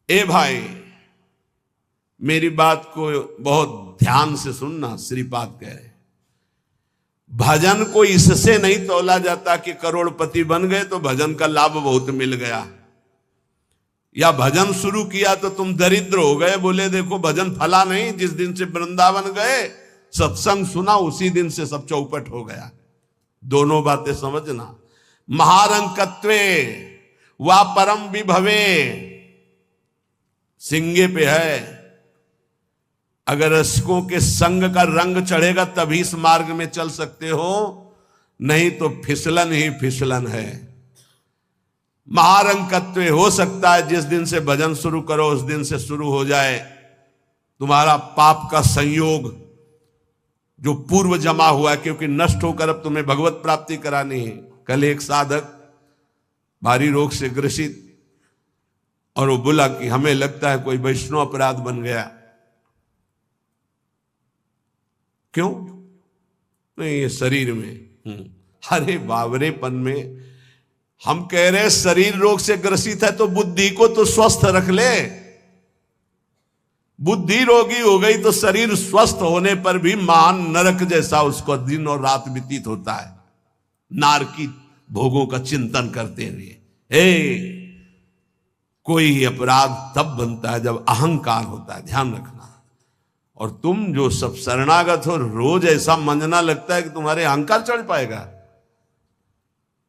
ए भाई, मेरी बात को बहुत ध्यान से सुनना। श्रीपाद कह रहे, भजन को इससे नहीं तौला जाता कि करोड़पति बन गए तो भजन का लाभ बहुत मिल गया, या भजन शुरू किया तो तुम दरिद्र हो गए। बोले देखो भजन फला नहीं, जिस दिन से वृंदावन गए सत्संग सुना उसी दिन से सब चौपट हो गया। दोनों बातें समझना। महारंकत्वे वा परम विभवे सिंगे पे है। अगर रसिकों के संग का रंग चढ़ेगा तभी इस मार्ग में चल सकते हो, नहीं तो फिसलन ही फिसलन है। महारंकत्व हो सकता है जिस दिन से भजन शुरू करो उस दिन से शुरू हो जाए तुम्हारा पाप का संयोग जो पूर्व जमा हुआ है, क्योंकि नष्ट होकर अब तुम्हें भगवत प्राप्ति करानी है। कल एक साधक भारी रोग से ग्रसित, और वो बोला कि हमें लगता है कोई वैष्णव अपराध बन गया। क्यों? नहीं, ये शरीर में। अरे बावरेपन में हम कह रहे शरीर रोग से ग्रसित है तो बुद्धि को तो स्वस्थ रख ले। बुद्धि रोगी हो गई तो शरीर स्वस्थ होने पर भी महान नरक जैसा उसको दिन और रात व्यतीत होता है, नारकी भोगों का चिंतन करते हुए। कोई अपराध तब बनता है जब अहंकार होता है, ध्यान रखना। और तुम जो सब शरणागत हो, रोज ऐसा मंजना लगता है कि तुम्हारे अहंकार चढ़ पाएगा।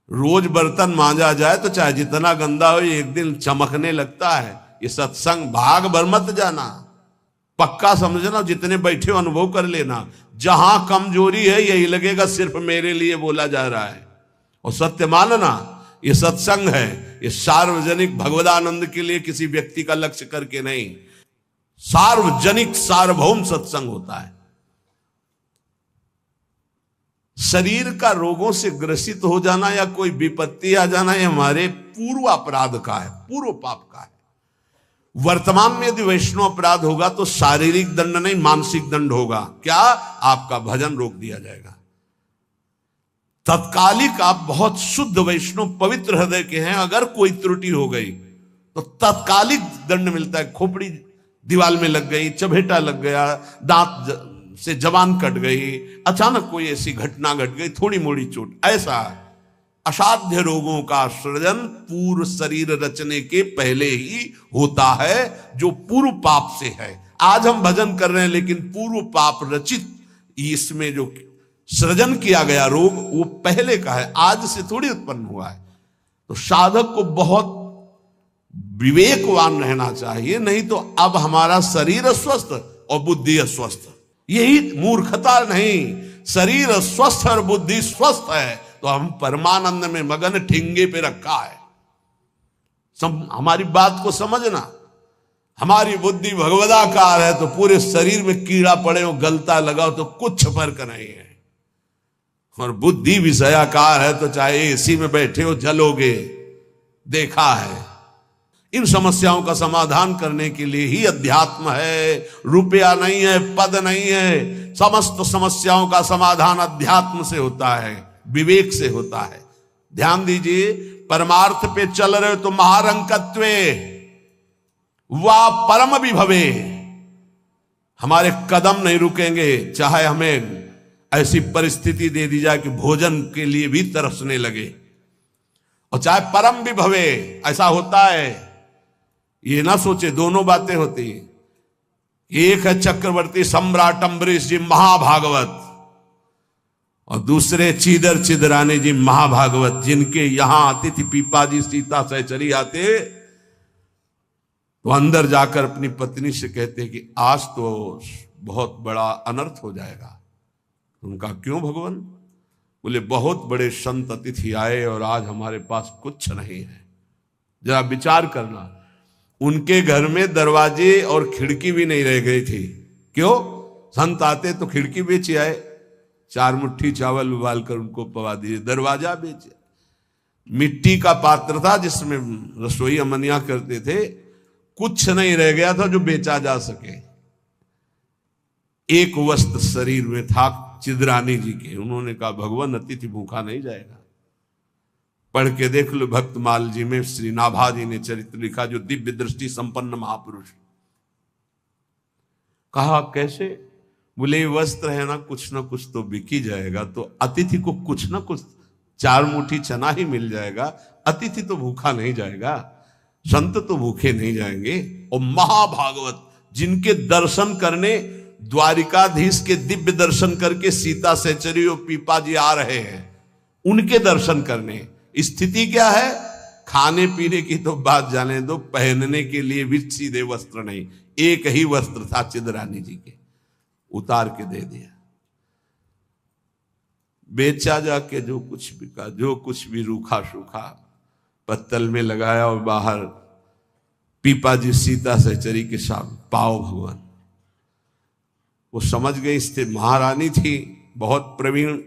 रोज बर्तन मांजा जाए तो चाहे जितना गंदा हो एक दिन चमकने लगता है। ये सत्संग भाग भर मत जाना, पक्का समझना। जितने बैठे हो अनुभव कर लेना, जहां कमजोरी है यही लगेगा सिर्फ मेरे लिए बोला जा रहा है। और सत्य मानना, ये सत्संग है, ये सार्वजनिक भगवदानंद के लिए किसी व्यक्ति का लक्ष्य करके नहीं, सार्वजनिक सार्वभौम सत्संग होता है। शरीर का रोगों से ग्रसित हो जाना या कोई विपत्ति आ जाना ये हमारे पूर्व अपराध का है, पूर्व पाप का है। वर्तमान में यदि वैष्णव अपराध होगा तो शारीरिक दंड नहीं मानसिक दंड होगा। क्या? आपका भजन रोक दिया जाएगा। तत्कालिक आप बहुत शुद्ध वैष्णव पवित्र हृदय के हैं, अगर कोई त्रुटि हो गई तो तत्कालिक दंड मिलता है। खोपड़ी दीवाल में लग गई, चबेटा लग गया, दांत से जबान कट गई, अचानक कोई ऐसी घटना घट गई, थोड़ी मोड़ी चोट, ऐसा असाध्य रोगों का सृजन पूर्व शरीर रचने के पहले ही होता है, जो पूर्व पाप से है। आज हम भजन कर रहे हैं लेकिन पूर्व पाप रचित इसमें जो सृजन किया गया रोग वो पहले का है, आज से थोड़ी उत्पन्न हुआ है। तो साधक को बहुत विवेकवान रहना चाहिए, नहीं तो अब हमारा शरीर अस्वस्थ और बुद्धि अस्वस्थ, यही मूर्खता नहीं। शरीर स्वस्थ और बुद्धि स्वस्थ है तो हम परमानंद में मगन ठिंगे पे रखा है। हमारी बात को समझना। हमारी बुद्धि भगवदाकार है तो पूरे शरीर में कीड़ा पड़े हो, गलता लगाओ तो कुछ फर्क नहीं है। और बुद्धि विषयाकार है तो चाहे एसी में बैठे हो जलोगे, देखा है। इन समस्याओं का समाधान करने के लिए ही अध्यात्म है, रुपया नहीं है, पद नहीं है। समस्त समस्याओं का समाधान अध्यात्म से होता है, विवेक से होता है। ध्यान दीजिए, परमार्थ पे चल रहे हो तो महारंकत्वे वा परम विभवे, हमारे कदम नहीं रुकेंगे। चाहे हमें ऐसी परिस्थिति दे दी जाए कि भोजन के लिए भी तरसने लगे, और चाहे परम विभवे, ऐसा होता है। ये ना सोचे दोनों बातें होती हैं। एक है चक्रवर्ती सम्राट अम्बरीश जी महाभागवत, और दूसरे चीदर चिदरानी जी महाभागवत, जिनके यहां आती थी पीपाजी सीता सहचरी आते तो अंदर जाकर अपनी पत्नी से कहते कि आज तो बहुत बड़ा अनर्थ हो जाएगा। उनका क्यों भगवान? बोले बहुत बड़े संत अतिथि आए और आज हमारे पास कुछ नहीं है। जरा विचार करना, उनके घर में दरवाजे और खिड़की भी नहीं रह गई थी। क्यों? संत आते तो खिड़की बेचे आए, 4 मुट्ठी चावल उबाल कर उनको पवा दिए, दरवाजा बेचे। मिट्टी का पात्र था जिसमें रसोई अमनिया करते थे, कुछ नहीं रह गया था जो बेचा जा सके। एक वस्त्र शरीर में था चिदरानी जी के। उन्होंने कहा भगवान अतिथि भूखा नहीं जाएगा। पढ़ के देख लो भक्तमाल जी में श्री नाभा जी ने चरित्र लिखा, जो दिव्य दृष्टि संपन्न महापुरुष। कहा कैसे? बोले वस्त्र है ना कुछ तो बिक ही जाएगा, तो अतिथि को कुछ ना कुछ 4 मुट्ठी चना ही मिल जाएगा, अतिथि तो भूखा नहीं जाएगा, संत तो भूखे नहीं जाएंगे। और महाभागवत जिनके दर्शन करने द्वारिकाधीश के दिव्य दर्शन करके सीता सहचरी और पीपा जी आ रहे हैं, उनके दर्शन करने स्थिति क्या है? खाने पीने की तो बात जाने दो, पहनने के लिए भी सीधे वस्त्र नहीं, एक ही वस्त्र था चिदरानी जी के, उतार के दे दिया। बेचा जाके जो कुछ बिका, जो कुछ भी रूखा सूखा पत्तल में लगाया, और बाहर पीपा जी सीता सहचरी के साथ पाओ भगवान। वो समझ गई, स्थिति महारानी थी बहुत प्रवीण,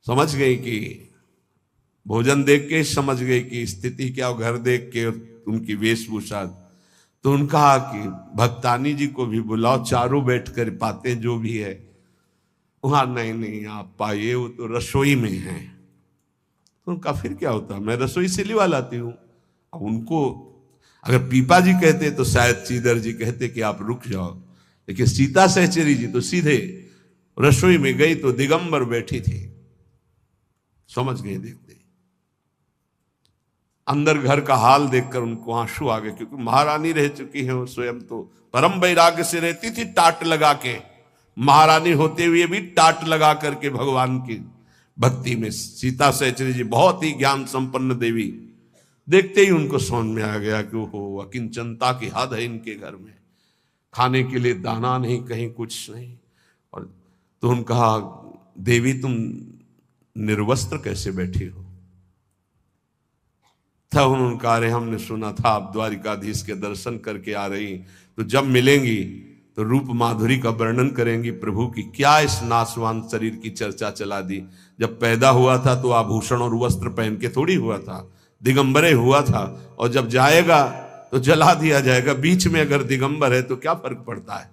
समझ गई कि भोजन देख के समझ गई कि स्थिति क्या, घर देख के उनकी वेशभूषा। तो उन्होंने कहा कि भक्तानी जी को भी बुलाओ, चारों बैठ कर पाते जो भी है। वहां नहीं आप पाइए, वो तो रसोई में है। तो उनका फिर क्या होता, मैं रसोई से लिवा लाती हूँ। अब उनको अगर पीपा जी कहते तो शायद चीदर जी कहते कि आप रुक जाओ, लेकिन सीता सहचरी जी तो सीधे रसोई में गई तो दिगंबर बैठी थी, समझ गए देखते। अंदर घर का हाल देखकर उनको आंसू आ गए, क्योंकि महारानी रह चुकी है वो स्वयं, तो परम वैराग्य से रहती थी, टाट लगा के, महारानी होते हुए भी टाट लगा करके भगवान की भक्ति में। सीता सहचरी जी बहुत ही ज्ञान संपन्न देवी, देखते ही उनको समझ में आ गया कि वो अकिंचनता की हद है इनके घर में, खाने के लिए दाना नहीं, कहीं कुछ नहीं। और तो उन्होंने कहा देवी तुम निर्वस्त्र कैसे बैठी हो? तब उन्होंने कहा अरे हमने सुना था आप द्वारिकाधीश के दर्शन करके आ रही, तो जब मिलेंगी तो रूप माधुरी का वर्णन करेंगी प्रभु की। क्या इस नासवान शरीर की चर्चा चला दी? जब पैदा हुआ था तो आभूषण और वस्त्र पहन के थोड़ी हुआ था, दिगंबरे हुआ था, और जब जाएगा तो जला दिया जाएगा। बीच में अगर दिगंबर है तो क्या फर्क पड़ता है?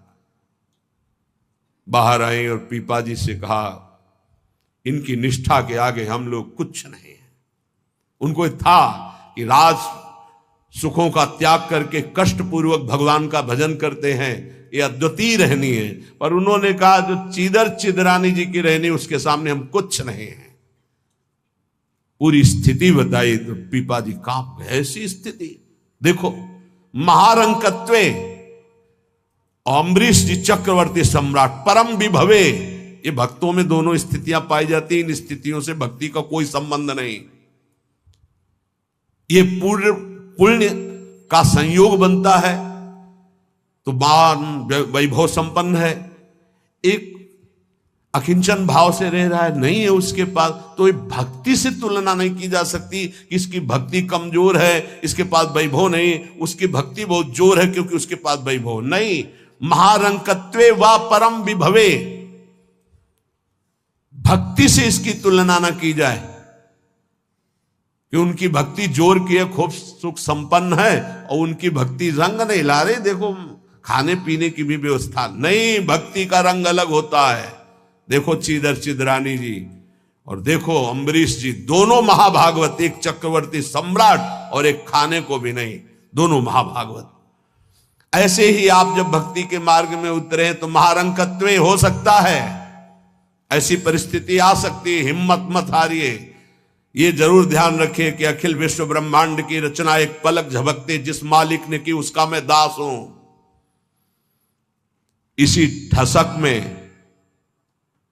बाहर आए और पीपा जी से कहा इनकी निष्ठा के आगे हम लोग कुछ नहीं है। उनको था कि राज सुखों का त्याग करके कष्ट पूर्वक भगवान का भजन करते हैं, ये अद्वितीय रहनी है, पर उन्होंने कहा जो चीदर चिदरानी जी की रहनी उसके सामने हम कुछ नहीं है। पूरी स्थिति बताई तो पीपा जी कांप गए। ऐसी स्थिति देखो, महारंकत्वे अम्बरीश जी चक्रवर्ती सम्राट परम विभवे, ये भक्तों में दोनों स्थितियां पाई जाती। इन स्थितियों से भक्ति का कोई संबंध नहीं, ये पूर्ण पुण्य का संयोग बनता है तो मान वैभव संपन्न है। एक अकिंचन भाव से रह रहा है, नहीं है उसके पास, तो ये भक्ति से तुलना नहीं की जा सकती कि इसकी भक्ति कमजोर है, इसके पास वैभव नहीं, उसकी भक्ति बहुत जोर है क्योंकि उसके पास वैभव नहीं। महारंकत्वे व परम विभवे, भक्ति से इसकी तुलना ना की जाए कि उनकी भक्ति जोर की है, खूब सुख संपन्न है, और उनकी भक्ति रंग नहीं ला रहे, देखो खाने पीने की भी व्यवस्था नहीं, भक्ति का रंग अलग होता है। देखो चीदर चिदरानी जी और देखो अम्बरीश जी, दोनों महाभागवत, एक चक्रवर्ती सम्राट और एक खाने को भी नहीं, दोनों महाभागवत। ऐसे ही आप जब भक्ति के मार्ग में उतरे तो महारंकत्व हो सकता है, ऐसी परिस्थिति आ सकती है, हिम्मत मत हारिए। ये जरूर ध्यान रखिए कि अखिल विश्व ब्रह्मांड की रचना एक पलक झपकते जिस मालिक ने की उसका मैं दास हूं। इसी ठसक में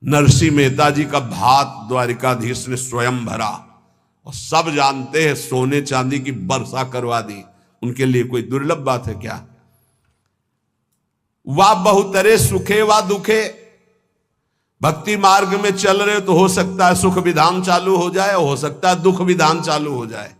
नरसिंह मेहता जी का भात द्वारिकाधीश ने स्वयं भरा, और सब जानते हैं सोने चांदी की वर्षा करवा दी। उनके लिए कोई दुर्लभ बात है क्या? वाह बहुतरे सुखे वा दुखे, भक्ति मार्ग में चल रहे तो हो सकता है सुख विधान चालू हो जाए, हो सकता है दुख विधान चालू हो जाए।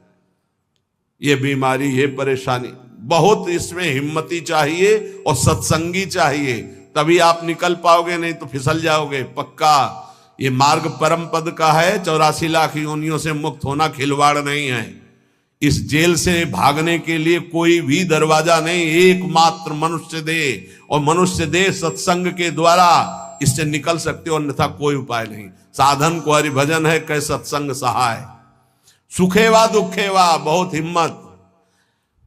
ये बीमारी, ये परेशानी, बहुत इसमें हिम्मती चाहिए और सत्संगी चाहिए, तभी आप निकल पाओगे, नहीं तो फिसल जाओगे पक्का। ये मार्ग परम पद का है, 84 लाख योनियों से मुक्त होना खिलवाड़ नहीं है। इस जेल से भागने के लिए कोई भी दरवाजा नहीं, एकमात्र मनुष्य दे, और मनुष्य दे सत्संग के द्वारा इससे निकल सकते हो, अन्यथा कोई उपाय नहीं। साधन को हरि भजन है, कै सत्संग सहाय। सुखे वा दुखे वा, बहुत हिम्मत।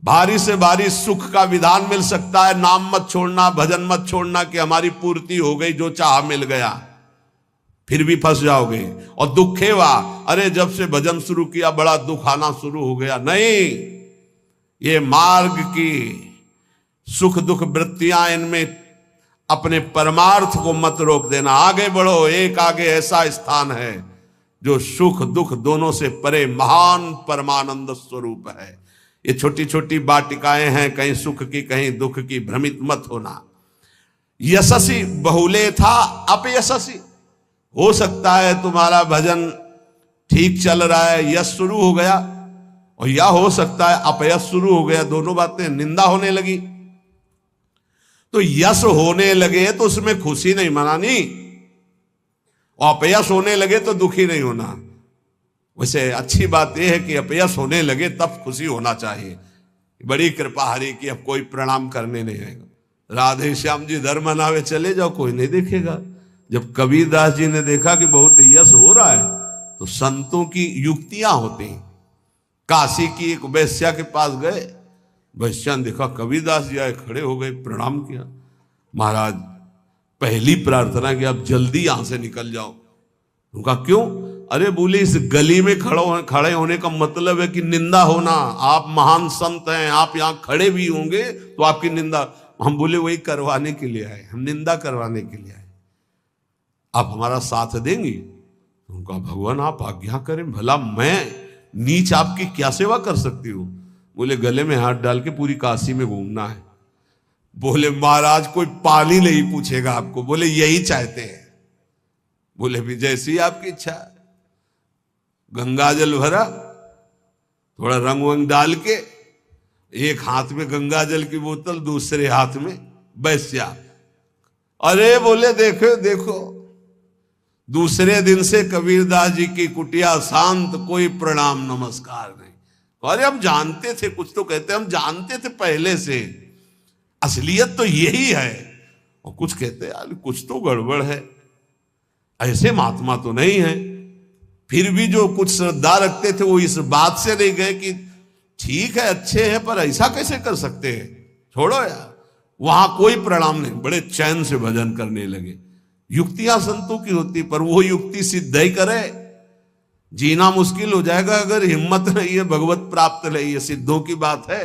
भारी से भारी सुख का विधान मिल सकता है, नाम मत छोड़ना, भजन मत छोड़ना कि हमारी पूर्ति हो गई, जो चाह मिल गया, फिर भी फंस जाओगे। और दुखे वा, अरे जब से भजन शुरू किया बड़ा दुख आना शुरू हो गया। नहीं, ये मार्ग की सुख दुख वृत्तियां, इनमें अपने परमार्थ को मत रोक देना, आगे बढ़ो। एक आगे ऐसा स्थान है जो सुख दुख दोनों से परे महान परमानंद स्वरूप है। ये छोटी छोटी वाटिकाएं हैं, कहीं सुख की कहीं दुख की, भ्रमित मत होना। यशस्वी बहुले था अपयशस्वी, हो सकता है तुम्हारा भजन ठीक चल रहा है, यश शुरू हो गया, और या हो सकता है अपयश शुरू हो गया, दोनों बातें, निंदा होने लगी। तो यश होने लगे तो उसमें खुशी नहीं मनानी, और अपयश होने लगे तो दुखी नहीं होना। वैसे अच्छी बात यह है कि अपयश होने लगे तब खुशी होना चाहिए। बड़ी कृपा हरि की, अब कोई प्रणाम करने नहीं आएगा। राधे श्याम जी धर्म मनावे चले जाओ, कोई नहीं देखेगा। जब कबीरदास जी ने देखा कि बहुत यश हो रहा है, तो संतों की युक्तियां होती हैं। काशी की एक वैश्या के पास गए, वैश्या ने देखा कबीरदास जी आए, खड़े हो गए, प्रणाम किया। महाराज पहली प्रार्थना कि आप जल्दी यहां से निकल जाओ। उनका क्यों? अरे बोले इस गली में खड़े होने का मतलब है कि निंदा होना। आप महान संत हैं, आप यहाँ खड़े भी होंगे तो आपकी निंदा। हम बोले वही करवाने के लिए आए, हम निंदा करवाने के लिए आए, आप हमारा साथ देंगे? उनका भगवान आप आज्ञा करें, भला मैं नीच आपकी क्या सेवा कर सकती हूँ? बोले गले में हाथ डाल के पूरी काशी में घूमना है। बोले महाराज कोई पानी नहीं पूछेगा आपको। बोले यही चाहते हैं। बोले भी जैसी आपकी इच्छा। गंगा जल भरा, थोड़ा रंग वंग डाल के, एक हाथ में गंगा जल की बोतल, दूसरे हाथ में वैश्या। अरे बोले देखो देखो, दूसरे दिन से कबीरदास जी की कुटिया शांत, कोई प्रणाम नमस्कार नहीं। अरे हम जानते थे, कुछ तो कहते हम जानते थे पहले से, असलियत तो यही है। और कुछ कहते यार कुछ तो गड़बड़ है, ऐसे महात्मा तो नहीं है। फिर भी जो कुछ श्रद्धा रखते थे वो इस बात से नहीं गए कि ठीक है अच्छे हैं पर ऐसा कैसे कर सकते हैं, छोड़ो यार। वहां कोई प्रणाम नहीं, बड़े चैन से भजन करने लगे। युक्तियां संतों की होती, पर वो युक्ति सिद्ध ही करे। जीना मुश्किल हो जाएगा अगर हिम्मत नहीं है, भगवत प्राप्त नहीं है, सिद्धों की बात है।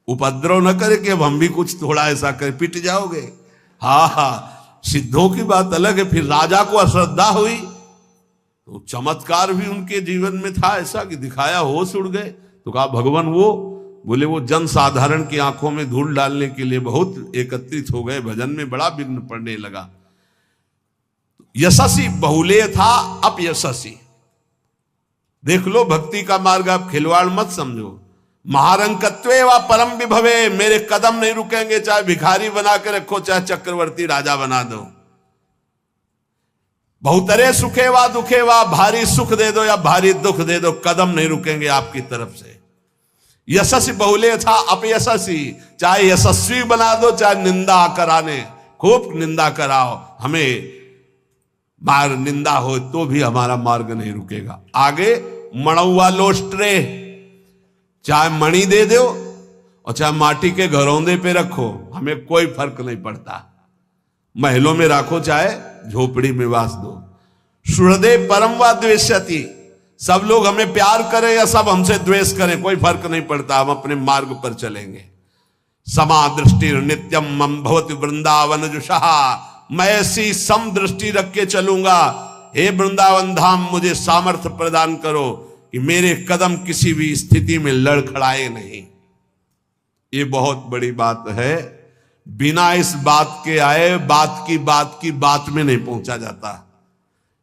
उपद्रव न करे कि अब हम भी कुछ थोड़ा ऐसा करें, पिट जाओगे। हाँ हाँ, सिद्धों की बात अलग है। फिर राजा को अश्रद्धा हुई तो चमत्कार भी उनके जीवन में था ऐसा कि दिखाया, होश उड़ गए। तो कहा भगवान वो, बोले वो जन साधारण की आंखों में धूल डालने के लिए बहुत एकत्रित हो गए, भजन में बड़ा विघ्न पड़ने लगा। यशस्वी बहुले था अपयशस्वी। देख लो भक्ति का मार्ग, आप खिलवाड़ मत समझो। महारंकत्वे व परम विभवे, मेरे कदम नहीं रुकेंगे, चाहे भिखारी बना के रखो, चाहे चक्रवर्ती राजा बना दो। बहुतरे सुखे वा दुखे वा, भारी सुख दे दो या भारी दुख दे दो, कदम नहीं रुकेंगे आपकी तरफ से। यशस्वी बहुले था अपयशस्वी, चाहे यशस्वी बना दो चाहे निंदा कराने, खूब निंदा कराओ, हमें मार निंदा हो तो भी हमारा मार्ग नहीं रुकेगा। आगे मणुआ लोस्ट्रे, चाहे मणि दे दो और चाहे माटी के घरौंदे पे रखो, हमें कोई फर्क नहीं पड़ता। महलों में रखो चाहे झोपड़ी में वास दो। सुहृदे परम व द्वेष्यति, सब लोग हमें प्यार करें या सब हमसे द्वेष करें, कोई फर्क नहीं पड़ता, हम अपने मार्ग पर चलेंगे। समा दृष्टि नित्यम मम भवति वृंदावन जुषा, मैं ऐसी सम दृष्टि रख के चलूंगा। हे वृंदावन धाम, मुझे सामर्थ्य प्रदान करो कि मेरे कदम किसी भी स्थिति में लड़खड़ाए नहीं। ये बहुत बड़ी बात है। बिना इस बात के आए बात की बात में नहीं पहुंचा जाता।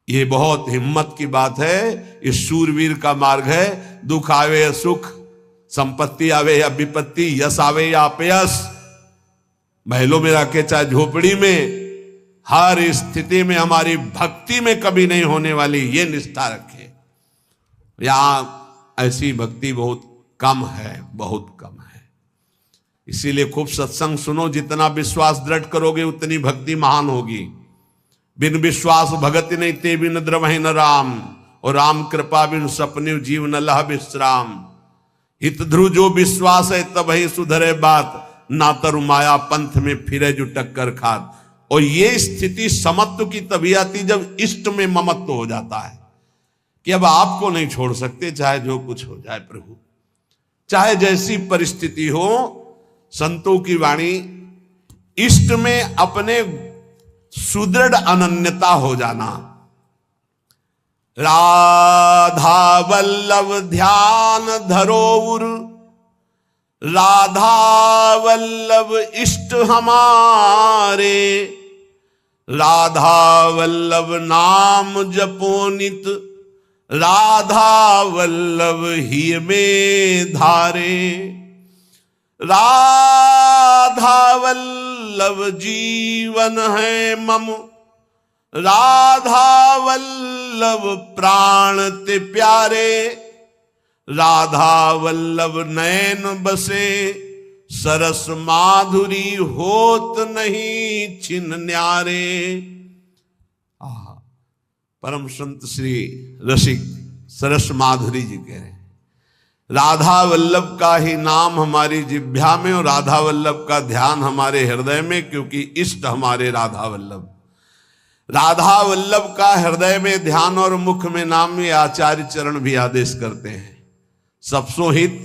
ये बहुत हिम्मत की बात है। इस शूरवीर का मार्ग है। दुख आवे या सुख, संपत्ति आवे या विपत्ति, यश आवे या अपयश, महलों में रखे चाहे झोपड़ी में, हर स्थिति में हमारी भक्ति में कभी नहीं होने वाली, ये निष्ठा रखे। यहां ऐसी भक्ति बहुत कम है, बहुत कम है। इसीलिए खूब सत्संग सुनो, जितना विश्वास दृढ़ करोगे उतनी भक्ति महान होगी। बिन विश्वास भगति नहीं ते बिन द्रवहि न राम, और राम कृपा बिन सपने जीव न लह विश्राम। हित ध्रुव जो विश्वास है तब ही सुधरे बात, ना तरु माया पंथ में फिरे जो टक्कर खात। और ये स्थिति समत्व की तभी आती जब इष्ट में ममत्व हो जाता है कि अब आपको नहीं छोड़ सकते, चाहे जो कुछ हो जाए प्रभु, चाहे जैसी परिस्थिति हो। संतों की वाणी, इष्ट में अपने सुदृढ़ अनन्यता हो जाना। राधा वल्लभ ध्यान धरोउर, राधा वल्लभ इष्ट हमारे, राधा वल्लभ नाम जपोनित, राधा वल्लभ ही में धारे। राधा वल्लभ जीवन है मम, राधा वल्लभ प्राण ते प्यारे, राधा वल्लभ नैन बसे, सरस माधुरी होत नहीं छिन न्यारे। परम संत श्री रसिक सरस माधुरी जी कह रहे हैं, राधा वल्लभ का ही नाम हमारी जिह्वा में और राधा वल्लभ का ध्यान हमारे हृदय में, क्योंकि इष्ट हमारे राधा वल्लभ। राधा वल्लभ का हृदय में ध्यान और मुख में नाम, ये आचार्य चरण भी आदेश करते हैं। सबसो हित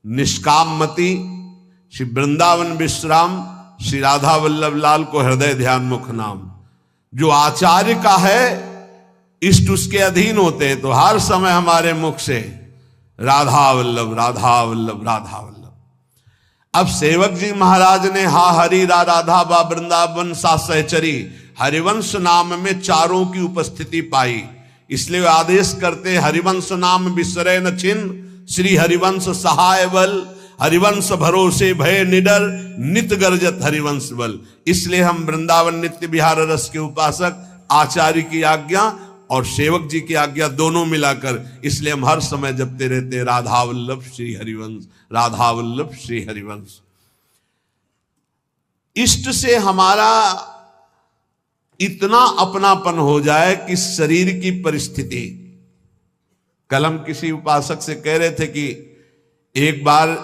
निष्काम मति, श्री वृंदावन विश्राम, श्री राधा वल्लभ लाल को हृदय ध्यान मुख नाम। जो आचार्य का है इष्ट उसके अधीन होते हैं, तो हर समय हमारे मुख से राधा वल्लभ राधा वल्लभ राधा वल्लभ। अब सेवक जी महाराज ने हा हरि रा राधा बा वृंदावन सा सहचरी, हरिवंश नाम में चारों की उपस्थिति पाई, इसलिए आदेश करते हरिवंश नाम बिसरे न छिन्न, श्री हरिवंश सहाय बल, हरिवंश भरोसे भय निडर, नित गर्जत हरिवंश बल। इसलिए हम वृंदावन नित्य विहार रस के उपासक, आचार्य की आज्ञा और सेवक जी की आज्ञा दोनों मिलाकर, इसलिए हम हर समय जपते रहते राधा वल्लभ श्री हरिवंश, राधा वल्लभ श्री हरिवंश। इष्ट से हमारा इतना अपनापन हो जाए कि शरीर की परिस्थिति, कल हम किसी उपासक से कह रहे थे कि एक बार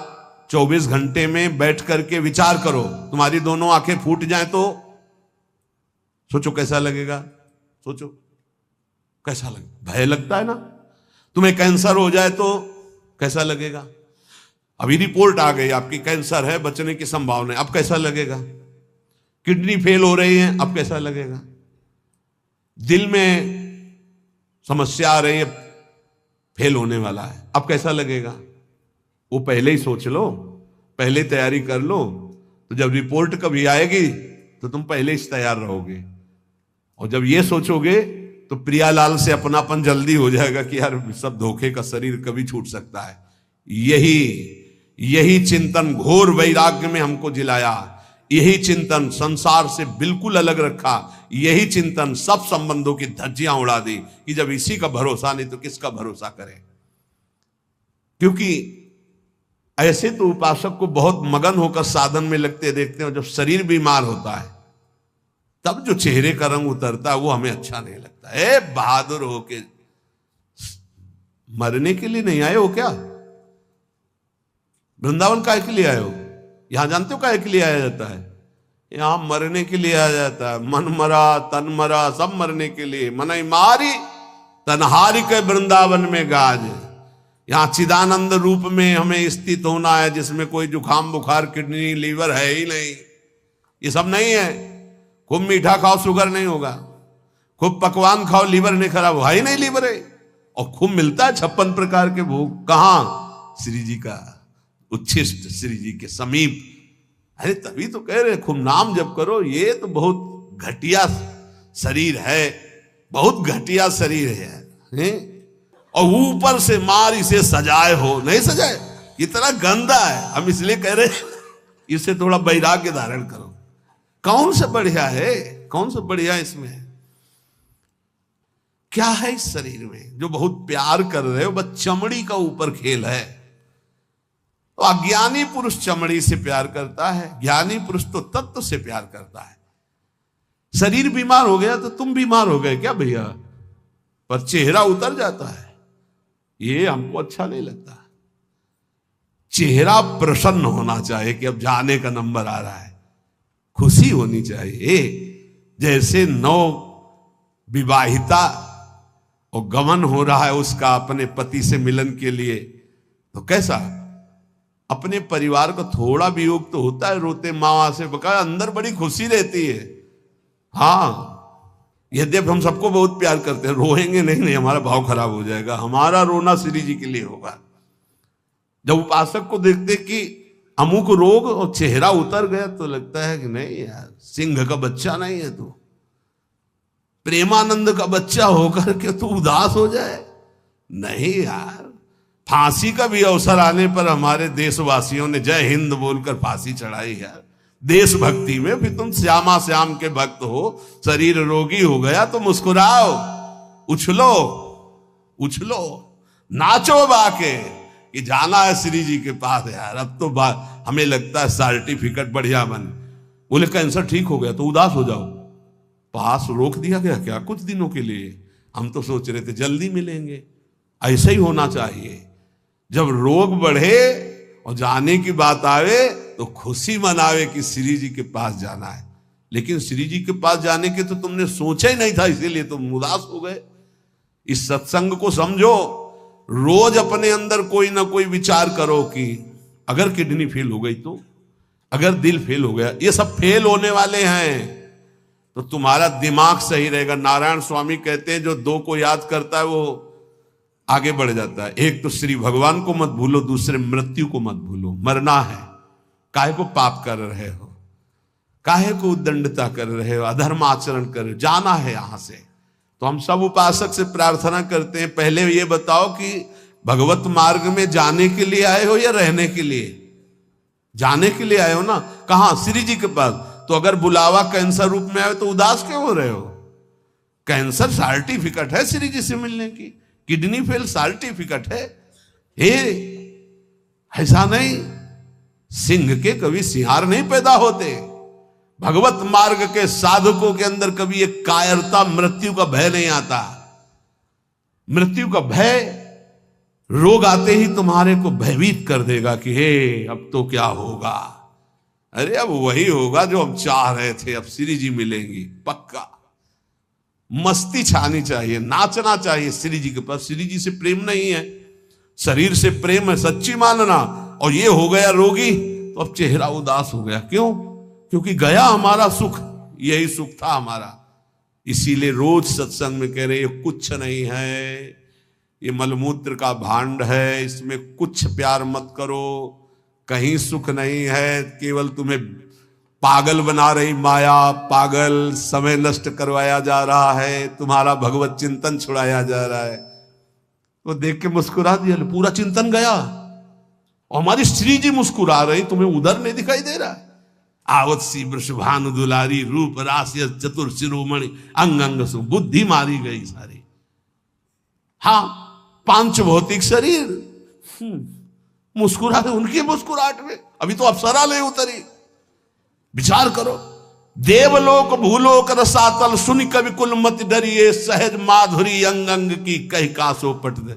24 घंटे में बैठ करके विचार करो, तुम्हारी दोनों आंखें फूट जाएं तो सोचो कैसा लगेगा। सोचो कैसा लगेगा, भय लगता है ना। तुम्हें कैंसर हो जाए तो कैसा लगेगा। अभी रिपोर्ट आ गई आपकी कैंसर है, बचने की संभावना है, अब कैसा लगेगा। किडनी फेल हो रही है, अब कैसा लगेगा। दिल में समस्या आ रही है, फेल होने वाला है, अब कैसा लगेगा। वो पहले ही सोच लो, पहले तैयारी कर लो, तो जब रिपोर्ट कभी आएगी तो तुम पहले ही तैयार रहोगे। और जब ये सोचोगे तो प्रियालाल से अपनापन जल्दी हो जाएगा कि यार सब धोखे का शरीर कभी छूट सकता है। यही चिंतन घोर वैराग्य में हमको जिलाया, यही चिंतन संसार से बिल्कुल अलग रखा, यही चिंतन सब संबंधों की धज्जियां उड़ा दी कि जब इसी का भरोसा नहीं तो किसका भरोसा करें। क्योंकि ऐसे तो उपासक को बहुत मगन होकर साधन में लगते देखते हैं, जब शरीर बीमार होता है तब जो चेहरे का रंग उतरता है वो हमें अच्छा नहीं लगता। ए बहादुर हो के मरने के लिए नहीं आए हो क्या। वृंदावन काहे के लिए आए हो। यहां जानते हो काहे के लिए आया जाता है। यहां मरने के लिए आया जाता है। मन मरा तन मरा सब मरने के लिए। मनई मारी तनहारी के वृंदावन में गाज। यहां चिदानंद रूप में हमें स्थित होना है, जिसमें कोई जुकाम बुखार किडनी लीवर है ही नहीं। ये सब नहीं है। खूब मीठा खाओ शुगर नहीं होगा, खूब पकवान खाओ लीवर नहीं खराब हुआ ही नहीं लीवर है। और खूब मिलता है 56 प्रकार के भोग। कहां श्री जी का उच्छिष्ट, श्री जी के समीप। अरे तभी तो कह रहे खूब नाम जप करो। ये तो बहुत घटिया शरीर है, बहुत घटिया शरीर है। और ऊपर से मार इसे सजाए हो, नहीं सजाए, इतना गंदा है। हम इसलिए कह रहे इसे थोड़ा वैराग्य धारण करो। कौन सा बढ़िया है, कौन सा बढ़िया इसमें क्या है इस शरीर में जो बहुत प्यार कर रहे हो। बस चमड़ी का ऊपर खेल है। तो अज्ञानी पुरुष चमड़ी से प्यार करता है, ज्ञानी पुरुष तो तत्व से प्यार करता है। शरीर बीमार हो गया तो तुम बीमार हो गए क्या भैया। पर चेहरा उतर जाता है, ये हमको अच्छा नहीं लगता। चेहरा प्रसन्न होना चाहिए कि अब जाने का नंबर आ रहा है, खुशी होनी चाहिए। जैसे नौ विवाहिता और गमन हो रहा है उसका अपने पति से मिलन के लिए, तो कैसा अपने परिवार को थोड़ा वियोग तो होता है, रोते माँ से बका, अंदर बड़ी खुशी रहती है। हाँ, यद्यपि हम सबको बहुत प्यार करते हैं, रोएंगे नहीं, हमारा भाव खराब हो जाएगा। हमारा रोना श्री जी के लिए होगा। जब उपासक को देखते कि अमुक रोग और चेहरा उतर गया, तो लगता है कि नहीं यार, सिंह का बच्चा नहीं है तू, प्रेमानंद का बच्चा होकर के तू उदास हो जाए। नहीं यार, फांसी का भी अवसर आने पर हमारे देशवासियों ने जय हिंद बोलकर फांसी चढ़ाई यार, देशभक्ति में। फिर तुम श्यामा श्याम के भक्त हो, शरीर रोगी हो गया तो मुस्कुराओ, उछलो उछलो, नाचो बाके कि जाना है श्री जी के पास यार। अब तो हमें लगता है सर्टिफिकेट बढ़िया बन, बोले कैंसर ठीक हो गया तो उदास हो जाओ, पास रोक दिया गया क्या कुछ दिनों के लिए? हम तो सोच रहे थे जल्दी मिलेंगे। ऐसा ही होना चाहिए, जब रोग बढ़े और जाने की बात आवे तो खुशी मनावे कि श्री जी के पास जाना है। लेकिन श्री जी के पास जाने के तो तुमने सोचा ही नहीं था, इसीलिए तुम उदास हो गए। इस सत्संग को समझो, रोज अपने अंदर कोई ना कोई विचार करो कि अगर किडनी फेल हो गई तो, अगर दिल फेल हो गया, ये सब फेल होने वाले हैं तो तुम्हारा दिमाग सही रहेगा। नारायण स्वामी कहते हैं जो दो को याद करता है वो आगे बढ़ जाता है। एक तो श्री भगवान को मत भूलो, दूसरे मृत्यु को मत भूलो। मरना है, काहे को पाप कर रहे हो, काहे को उद्दंडता कर रहे हो, अधर्म आचरण कर रहे हो, जाना है यहां से। तो हम सब उपासक से प्रार्थना करते हैं, पहले ये बताओ कि भगवत मार्ग में जाने के लिए आए हो या रहने के लिए? जाने के लिए आए हो ना। कहां? श्री जी के पास। तो अगर बुलावा कैंसर रूप में आए तो उदास क्यों हो रहे हो? कैंसर सर्टिफिकेट है श्री जी से मिलने की, किडनी फेल सर्टिफिकेट है। हे, ऐसा नहीं, सिंह के कभी सिंहार नहीं पैदा होते। भगवत मार्ग के साधकों के अंदर कभी एक कायरता, मृत्यु का भय नहीं आता। मृत्यु का भय रोग आते ही तुम्हारे को भयभीत कर देगा कि हे अब तो क्या होगा। अरे अब वही होगा जो हम चाह रहे थे, अब श्री जी मिलेंगी पक्का। मस्ती छानी चाहिए, नाचना चाहिए श्री जी के पास। श्री जी से प्रेम नहीं है, शरीर से प्रेम है, सच्ची मानना। और ये हो गया रोगी तो अब चेहरा उदास हो गया। क्यों? क्योंकि गया हमारा सुख, यही सुख था हमारा। इसीलिए रोज सत्संग में कह रहे ये कुछ नहीं है, ये मलमूत्र का भांड है, इसमें कुछ प्यार मत करो, कहीं सुख नहीं है, केवल तुम्हें पागल बना रही माया, पागल समय नष्ट करवाया जा रहा है, तुम्हारा भगवत चिंतन छुड़ाया जा रहा है। वो देख के मुस्कुरा दिया, पूरा चिंतन गया। और हमारी श्री जी मुस्कुरा रही, तुम्हें उधर नहीं दिखाई दे रहा? आवत सी वृषभानु दुलारी, रूप राशि चतुर शिरोमणि, अंग अंग सु बुद्धि मारी गई सारी। हाँ, पांच भौतिक शरीर मुस्कुरा रहे, उनकी मुस्कुराहट में अभी तो अप्सरा ले उतरी। विचार करो, देवलोक भूलोक रसातल, सुन कवि कुल मत डरिए, सहज माधुरी अंग अंग की कह कासो पट दे।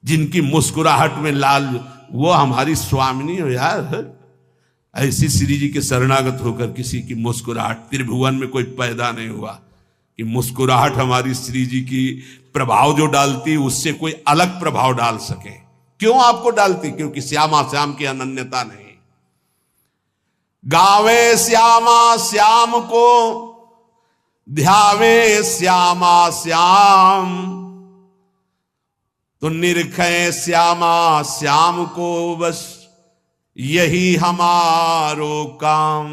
जिनकी मुस्कुराहट में लाल, वो हमारी स्वामिनी हो यार। ऐसी श्री जी के शरणागत होकर किसी की मुस्कुराहट, त्रिभुवन में कोई पैदा नहीं हुआ कि मुस्कुराहट हमारी श्री जी की प्रभाव जो डालती उससे कोई अलग प्रभाव डाल सके। क्यों आपको डालती? क्योंकि श्यामा श्याम की अनन्यता नहीं। गावे श्यामा श्याम को, ध्यावे श्यामा श्याम, तो निरखे श्यामा श्याम को, बस यही हमारो काम।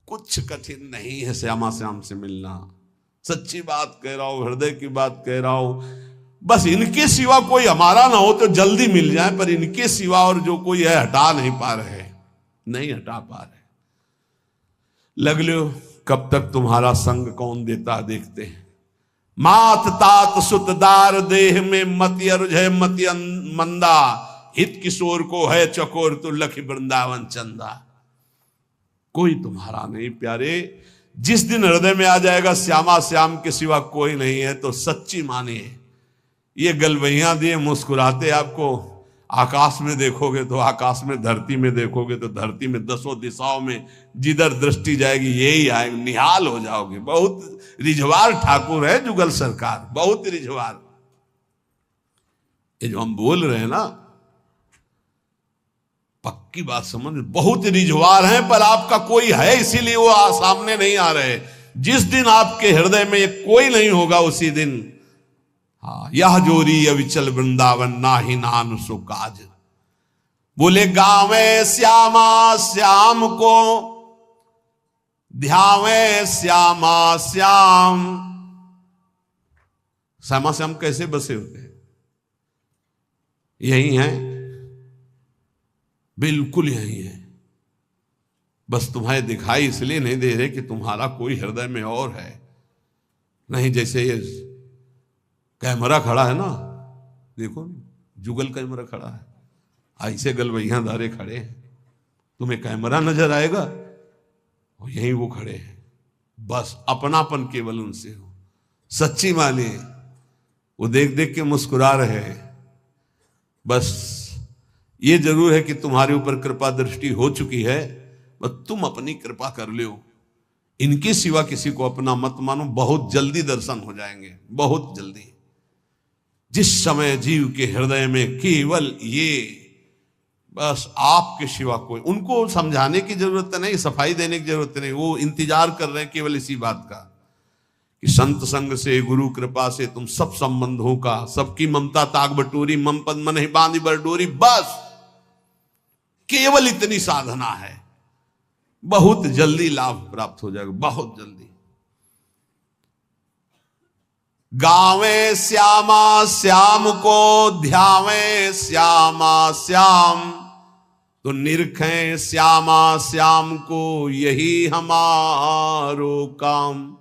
कुछ कठिन नहीं है श्यामा श्याम से मिलना, सच्ची बात कह रहा हूं, हृदय की बात कह रहा हूं। बस इनके सिवा कोई हमारा ना हो तो जल्दी मिल जाए, पर इनके सिवा और जो कोई है हटा नहीं पा रहे, नहीं हटा पा रहे। लग लो कब तक तुम्हारा संग कौन देता देखते हैं। मात तात सुतदार देह में मति अरुझ मति मंदा, हित किशोर को है चकोर तो लख वृंदावन चंदा। कोई तुम्हारा नहीं प्यारे। जिस दिन हृदय में आ जाएगा श्यामा श्याम के सिवा कोई नहीं है, तो सच्ची मानिए ये गलवैया दिए मुस्कुराते आपको आकाश में देखोगे तो आकाश में, धरती में देखोगे तो धरती में, दसों दिशाओं में जिधर दृष्टि जाएगी यही आएंगे, निहाल हो जाओगे। बहुत रिझवार ठाकुर है जुगल सरकार, बहुत रिझवार। ये जो हम बोल रहे हैं ना, पक्की बात समझ, बहुत रिझवार हैं, पर आपका कोई है इसीलिए वो सामने नहीं आ रहे। जिस दिन आपके हृदय में कोई नहीं होगा उसी दिन, हाँ, यह जोरी अविचल वृंदावन नाही नान सो काज। बोले गावे श्यामा श्याम को ध्यावे श्यामा श्याम। श्यामा श्याम कैसे बसे होते हैं? यही है, बिल्कुल यही है। बस तुम्हें दिखाई इसलिए नहीं दे रहे कि तुम्हारा कोई हृदय में और है। नहीं, जैसे ये कैमरा खड़ा है ना, देखो जुगल कैमरा खड़ा है, ऐसे गलवैया धारे खड़े हैं, तुम्हें कैमरा नजर आएगा और यहीं वो खड़े हैं। बस अपनापन केवल उनसे हो, सच्ची मानिए। वो देख देख के मुस्कुरा रहे हैं। बस ये जरूर है कि तुम्हारे ऊपर कृपा दृष्टि हो चुकी है, बस तुम अपनी कृपा कर लो। इनके सिवा किसी को अपना मत मानो, बहुत जल्दी दर्शन हो जाएंगे, बहुत जल्दी। जिस समय जीव के हृदय में केवल ये, बस आपके सिवा कोई, उनको समझाने की जरूरत नहीं, सफाई देने की जरूरत नहीं, वो इंतजार कर रहे हैं केवल इसी बात का कि संत संग से, गुरु कृपा से तुम सब संबंधों का, सबकी ममता ताक बटोरी, मम पद मन ही बांधी बरडोरी। बस केवल इतनी साधना है, बहुत जल्दी लाभ प्राप्त हो जाएगा, बहुत जल्दी। गावे श्यामा श्याम को ध्यावे श्यामा श्याम, तो निरखें श्यामा श्याम को यही हमारो काम,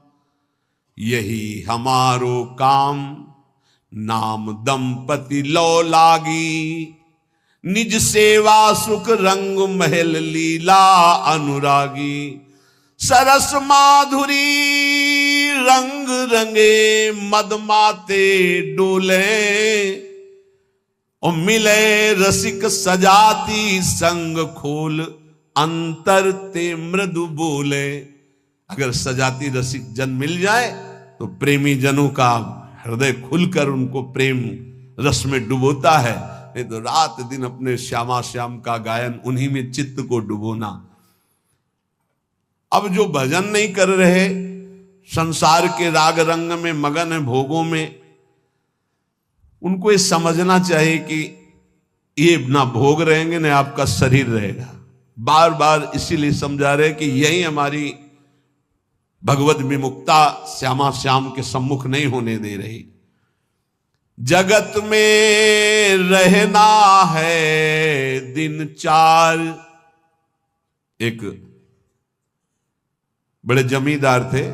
यही हमारो काम। नाम दंपति लो लागी, निज सेवा सुख रंग महल लीला अनुरागी। सरस माधुरी रंग रंगे मदमाते डोले, और मिले रसिक सजाती संग खोल, अंतर ते मृदु बोले। अगर सजाती रसिक जन मिल जाए तो प्रेमी जनों का हृदय खुलकर उनको प्रेम रस में डुबोता है। नहीं तो रात दिन अपने श्यामा श्याम का गायन, उन्हीं में चित्त को डुबोना। अब जो भजन नहीं कर रहे, संसार के राग रंग में मगन है, भोगों में, उनको ये समझना चाहिए कि ये ना भोग रहेंगे ना आपका शरीर रहेगा। बार बार इसीलिए समझा रहे कि यही हमारी भगवत विमुक्ता श्यामा श्याम के सम्मुख नहीं होने दे रही। जगत में रहना है दिन चार। एक बड़े जमींदार थे,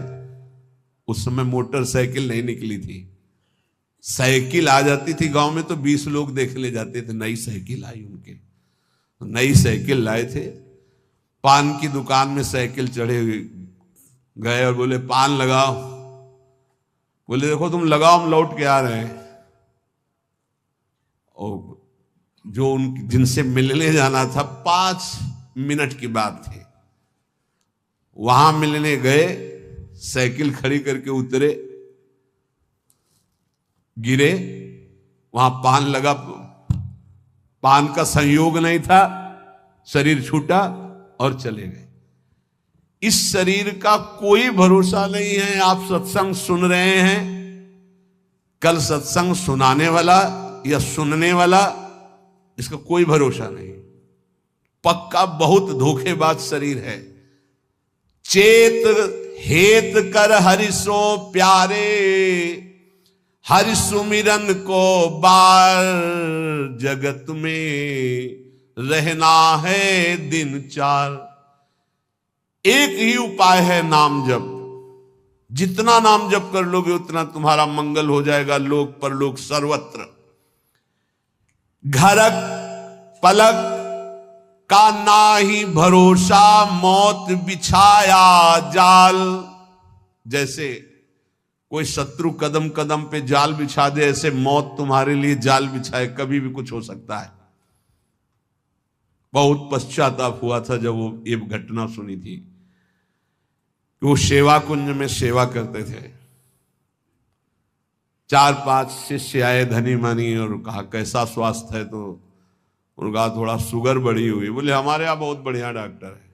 उस समय मोटरसाइकिल नहीं निकली थी। साइकिल आ जाती थी गांव में तो 20 लोग देखने जाते थे। नई साइकिल आई उनके, नई साइकिल लाए थे। पान की दुकान में साइकिल चढ़े गए और बोले पान लगाओ। बोले देखो तुम लगाओ, हम लौट के आ रहे हैं। और जो उन जिनसे मिलने जाना था 5 मिनट की बात थी, वहां मिलने गए, साइकिल खड़ी करके उतरे, गिरे, वहां पान लगा, पान का संयोग नहीं था, शरीर छूटा और चले गए। इस शरीर का कोई भरोसा नहीं है। आप सत्संग सुन रहे हैं, कल सत्संग सुनाने वाला या सुनने वाला, इसका कोई भरोसा नहीं। पक्का बहुत धोखेबाज शरीर है। चेत हेत कर हरिसो प्यारे, हरि सुमिरन को बार। जगत में रहना है दिन चार। एक ही उपाय है नाम जप। जितना नाम जप कर लोगे उतना तुम्हारा मंगल हो जाएगा, लोक परलोक सर्वत्र। घरक पलक का नाही भरोसा मौत बिछाया जाल। जैसे कोई शत्रु कदम कदम पे जाल बिछा दे, ऐसे मौत तुम्हारे लिए जाल बिछाए, कभी भी कुछ हो सकता है। बहुत पश्चाताप हुआ था जब वो ये घटना सुनी थी। वो सेवा कुंज में सेवा करते थे, 4-5 शिष्य आए धनी मानी और कहा कैसा स्वास्थ्य है, तो उनका थोड़ा शुगर बढ़ी हुई। बोले हमारे यहाँ बहुत बढ़िया डॉक्टर है,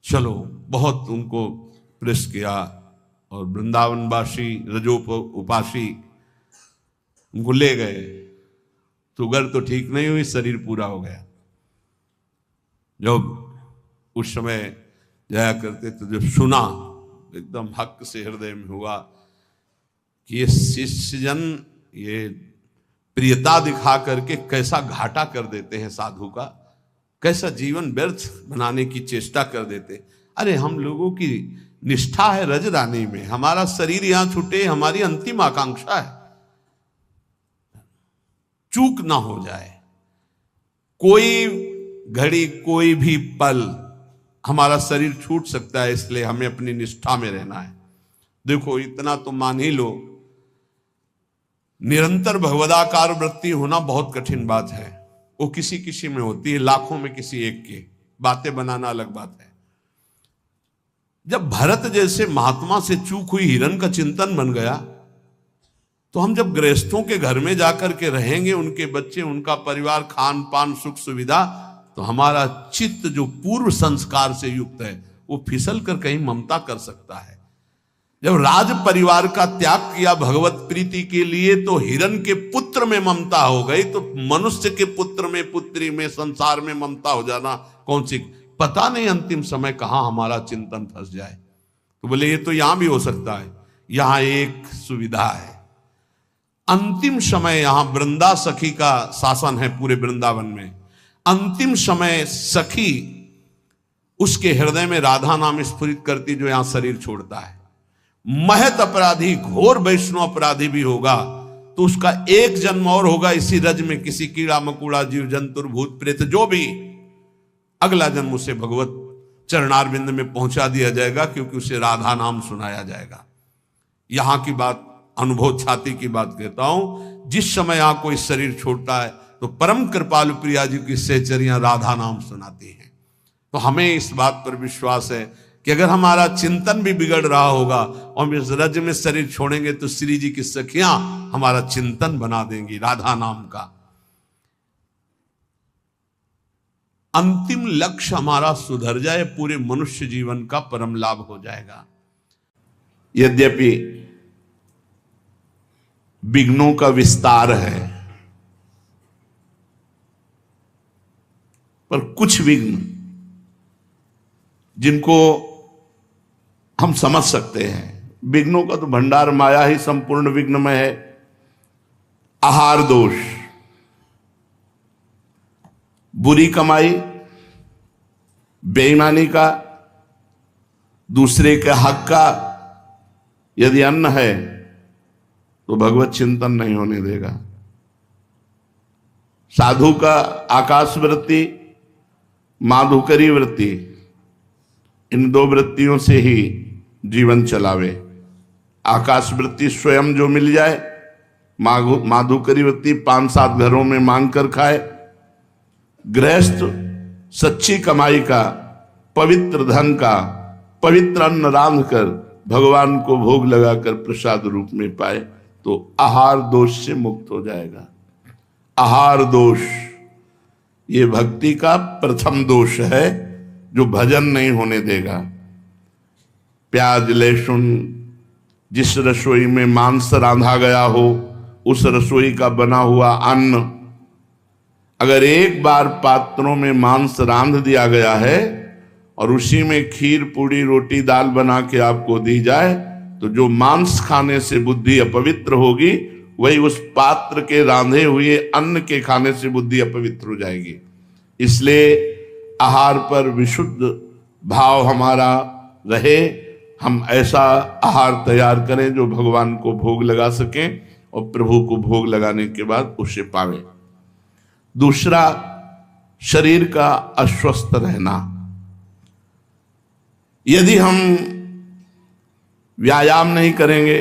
चलो। बहुत उनको प्रेस किया और वृंदावनवासी रजोप उपासी उनको ले गए। शुगर तो ठीक नहीं हुई, शरीर पूरा हो गया। जब उस समय जाया करते तो जब सुना एकदम हक से हृदय में हुआ कि ये शिष्यजन ये प्रियता दिखा करके कैसा घाटा कर देते हैं साधु का, कैसा जीवन व्यर्थ बनाने की चेष्टा कर देते। अरे हम लोगों की निष्ठा है रजरानी में, हमारा शरीर यहां छूटे हमारी अंतिम आकांक्षा है, चूक ना हो जाए। कोई घड़ी कोई भी पल हमारा शरीर छूट सकता है, इसलिए हमें अपनी निष्ठा में रहना है। देखो इतना तो मान ही लो, निरंतर भगवदाकार वृत्ति होना बहुत कठिन बात है। वो किसी किसी में होती है, लाखों में किसी एक की। बातें बनाना अलग बात है। जब भरत जैसे महात्मा से चूक हुई हिरण का चिंतन बन गया, तो हम जब गृहस्थों के घर में जाकर के रहेंगे, उनके बच्चे उनका परिवार, खान पान सुख सुविधा, तो हमारा चित्त जो पूर्व संस्कार से युक्त है वो फिसल कर कहीं ममता कर सकता है। जब राज परिवार का त्याग किया भगवत प्रीति के लिए, तो हिरण के पुत्र में ममता हो गई, तो मनुष्य के पुत्र में, पुत्री में, संसार में ममता हो जाना कौन सी। पता नहीं अंतिम समय कहां हमारा चिंतन फंस जाए। तो बोले ये तो यहां भी हो सकता है। यहां एक सुविधा है, अंतिम समय यहां वृंदा सखी का शासन है पूरे वृंदावन में। अंतिम समय सखी उसके हृदय में राधा नाम स्फुरित करती, जो यहां शरीर छोड़ता है। महत अपराधी, घोर वैष्णव अपराधी भी होगा तो उसका एक जन्म और होगा इसी रज में, किसी कीड़ा मकुड़ा जीव जंतुर भूत प्रेत जो भी, अगला जन्म उसे भगवत चरणारविंद में पहुंचा दिया जाएगा, क्योंकि उसे राधा नाम सुनाया जाएगा। यहां की बात, अनुभव छाती की बात कहता हूं। जिस समय यहां कोई शरीर छोड़ता है तो परम कृपालु प्रिया जी की सहचरियां राधा नाम सुनाती हैं। तो हमें इस बात पर विश्वास है कि अगर हमारा चिंतन भी बिगड़ रहा होगा और हम इस रज में शरीर छोड़ेंगे, तो श्री जी की सखियां हमारा चिंतन बना देंगी राधा नाम का। अंतिम लक्ष्य हमारा सुधर जाए, पूरे मनुष्य जीवन का परम लाभ हो जाएगा। यद्यपि विघ्नों का विस्तार है, पर कुछ विघ्न जिनको हम समझ सकते हैं, विघ्नों का तो भंडार माया ही संपूर्ण विघ्नमय है। आहार दोष, बुरी कमाई, बेईमानी का, दूसरे के हक का यदि अन्न है तो भगवत चिंतन नहीं होने देगा। साधु का आकाश वृत्ति, माधुकरी वृत्ति, इन दो वृत्तियों से ही जीवन चलावे। आकाश वृत्ति स्वयं जो मिल जाए, माधुकरी वृत्ति 5-7 घरों में मांग कर खाए। गृहस्थ सच्ची कमाई का, पवित्र धन का, पवित्र अन्न रांध कर भगवान को भोग लगाकर प्रसाद रूप में पाए, तो आहार दोष से मुक्त हो जाएगा। आहार दोष ये भक्ति का प्रथम दोष है, जो भजन नहीं होने देगा। प्याज लहसुन, जिस रसोई में मांस रांधा गया हो, उस रसोई का बना हुआ अन्न, अगर एक बार पात्रों में मांस रांध दिया गया है और उसी में खीर पूड़ी रोटी दाल बना के आपको दी जाए, तो जो मांस खाने से बुद्धि अपवित्र होगी, वही उस पात्र के रांधे हुए अन्न के खाने से बुद्धि अपवित्र हो जाएगी। इसलिए आहार पर विशुद्ध भाव हमारा रहे। हम ऐसा आहार तैयार करें जो भगवान को भोग लगा सकें और प्रभु को भोग लगाने के बाद उसे पावे। दूसरा, शरीर का अस्वस्थ रहना। यदि हम व्यायाम नहीं करेंगे,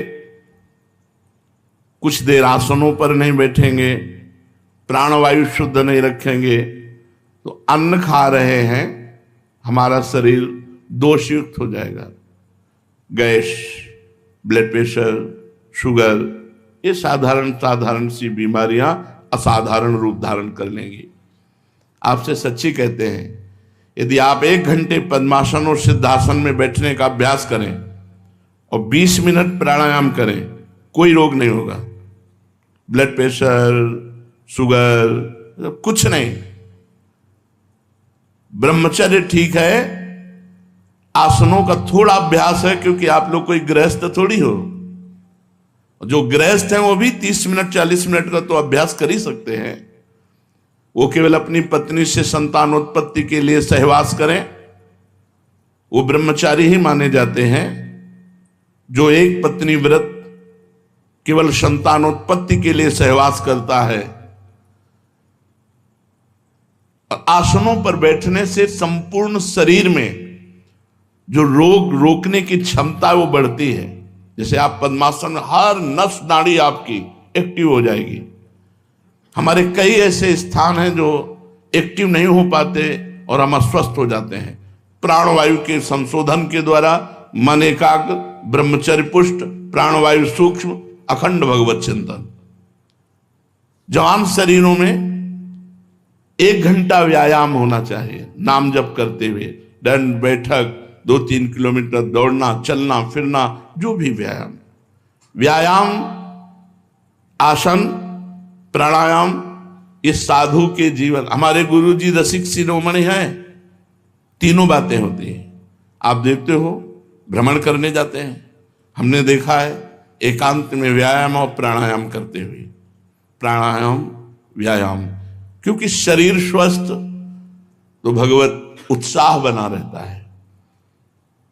कुछ देर आसनों पर नहीं बैठेंगे, प्राणवायु शुद्ध नहीं रखेंगे, तो अन्न खा रहे हैं, हमारा शरीर दोषयुक्त हो जाएगा। गैस, ब्लड प्रेशर, शुगर, ये साधारण सी बीमारियां असाधारण रूप धारण कर लेंगी। आपसे सच्ची कहते हैं, यदि आप 1 घंटे पद्मासन और सिद्धासन में बैठने का अभ्यास करें और 20 मिनट प्राणायाम करें, कोई रोग नहीं होगा। ब्लड प्रेशर, शुगर, कुछ नहीं। ब्रह्मचर्य ठीक है, आसनों का थोड़ा अभ्यास है, क्योंकि आप लोग कोई गृहस्थ थोड़ी हो। जो गृहस्थ हैं वो भी 30 मिनट 40 मिनट का तो अभ्यास कर ही सकते हैं। वो केवल अपनी पत्नी से संतानोत्पत्ति के लिए सहवास करें, वो ब्रह्मचारी ही माने जाते हैं। जो एक पत्नी व्रत केवल संतानोत्पत्ति के लिए सहवास करता है। आसनों पर बैठने से संपूर्ण शरीर में जो रोग रोकने की क्षमता है वो बढ़ती है। जैसे आप पद्मासन में, हर नस नाड़ी आपकी एक्टिव हो जाएगी। हमारे कई ऐसे स्थान हैं जो एक्टिव नहीं हो पाते और हम अस्वस्थ हो जाते हैं। प्राणवायु के संशोधन के द्वारा मन एकाग्र, ब्रह्मचर्य पुष्ट, प्राणवायु सूक्ष्म, अखंड भगवत चिंतन। जवान शरीरों में 1 घंटा व्यायाम होना चाहिए, नाम जप करते हुए, दंड बैठक, 2-3 किलोमीटर दौड़ना, चलना फिरना, जो भी व्यायाम, आसन, प्राणायाम, इस साधु के जीवन। हमारे गुरुजी रसिक शिरोमणि हैं, तीनों बातें होती हैं। आप देखते हो, भ्रमण करने जाते हैं, हमने देखा है एकांत में व्यायाम और प्राणायाम करते हुए, प्राणायाम व्यायाम, क्योंकि शरीर स्वस्थ तो भगवत उत्साह बना रहता है।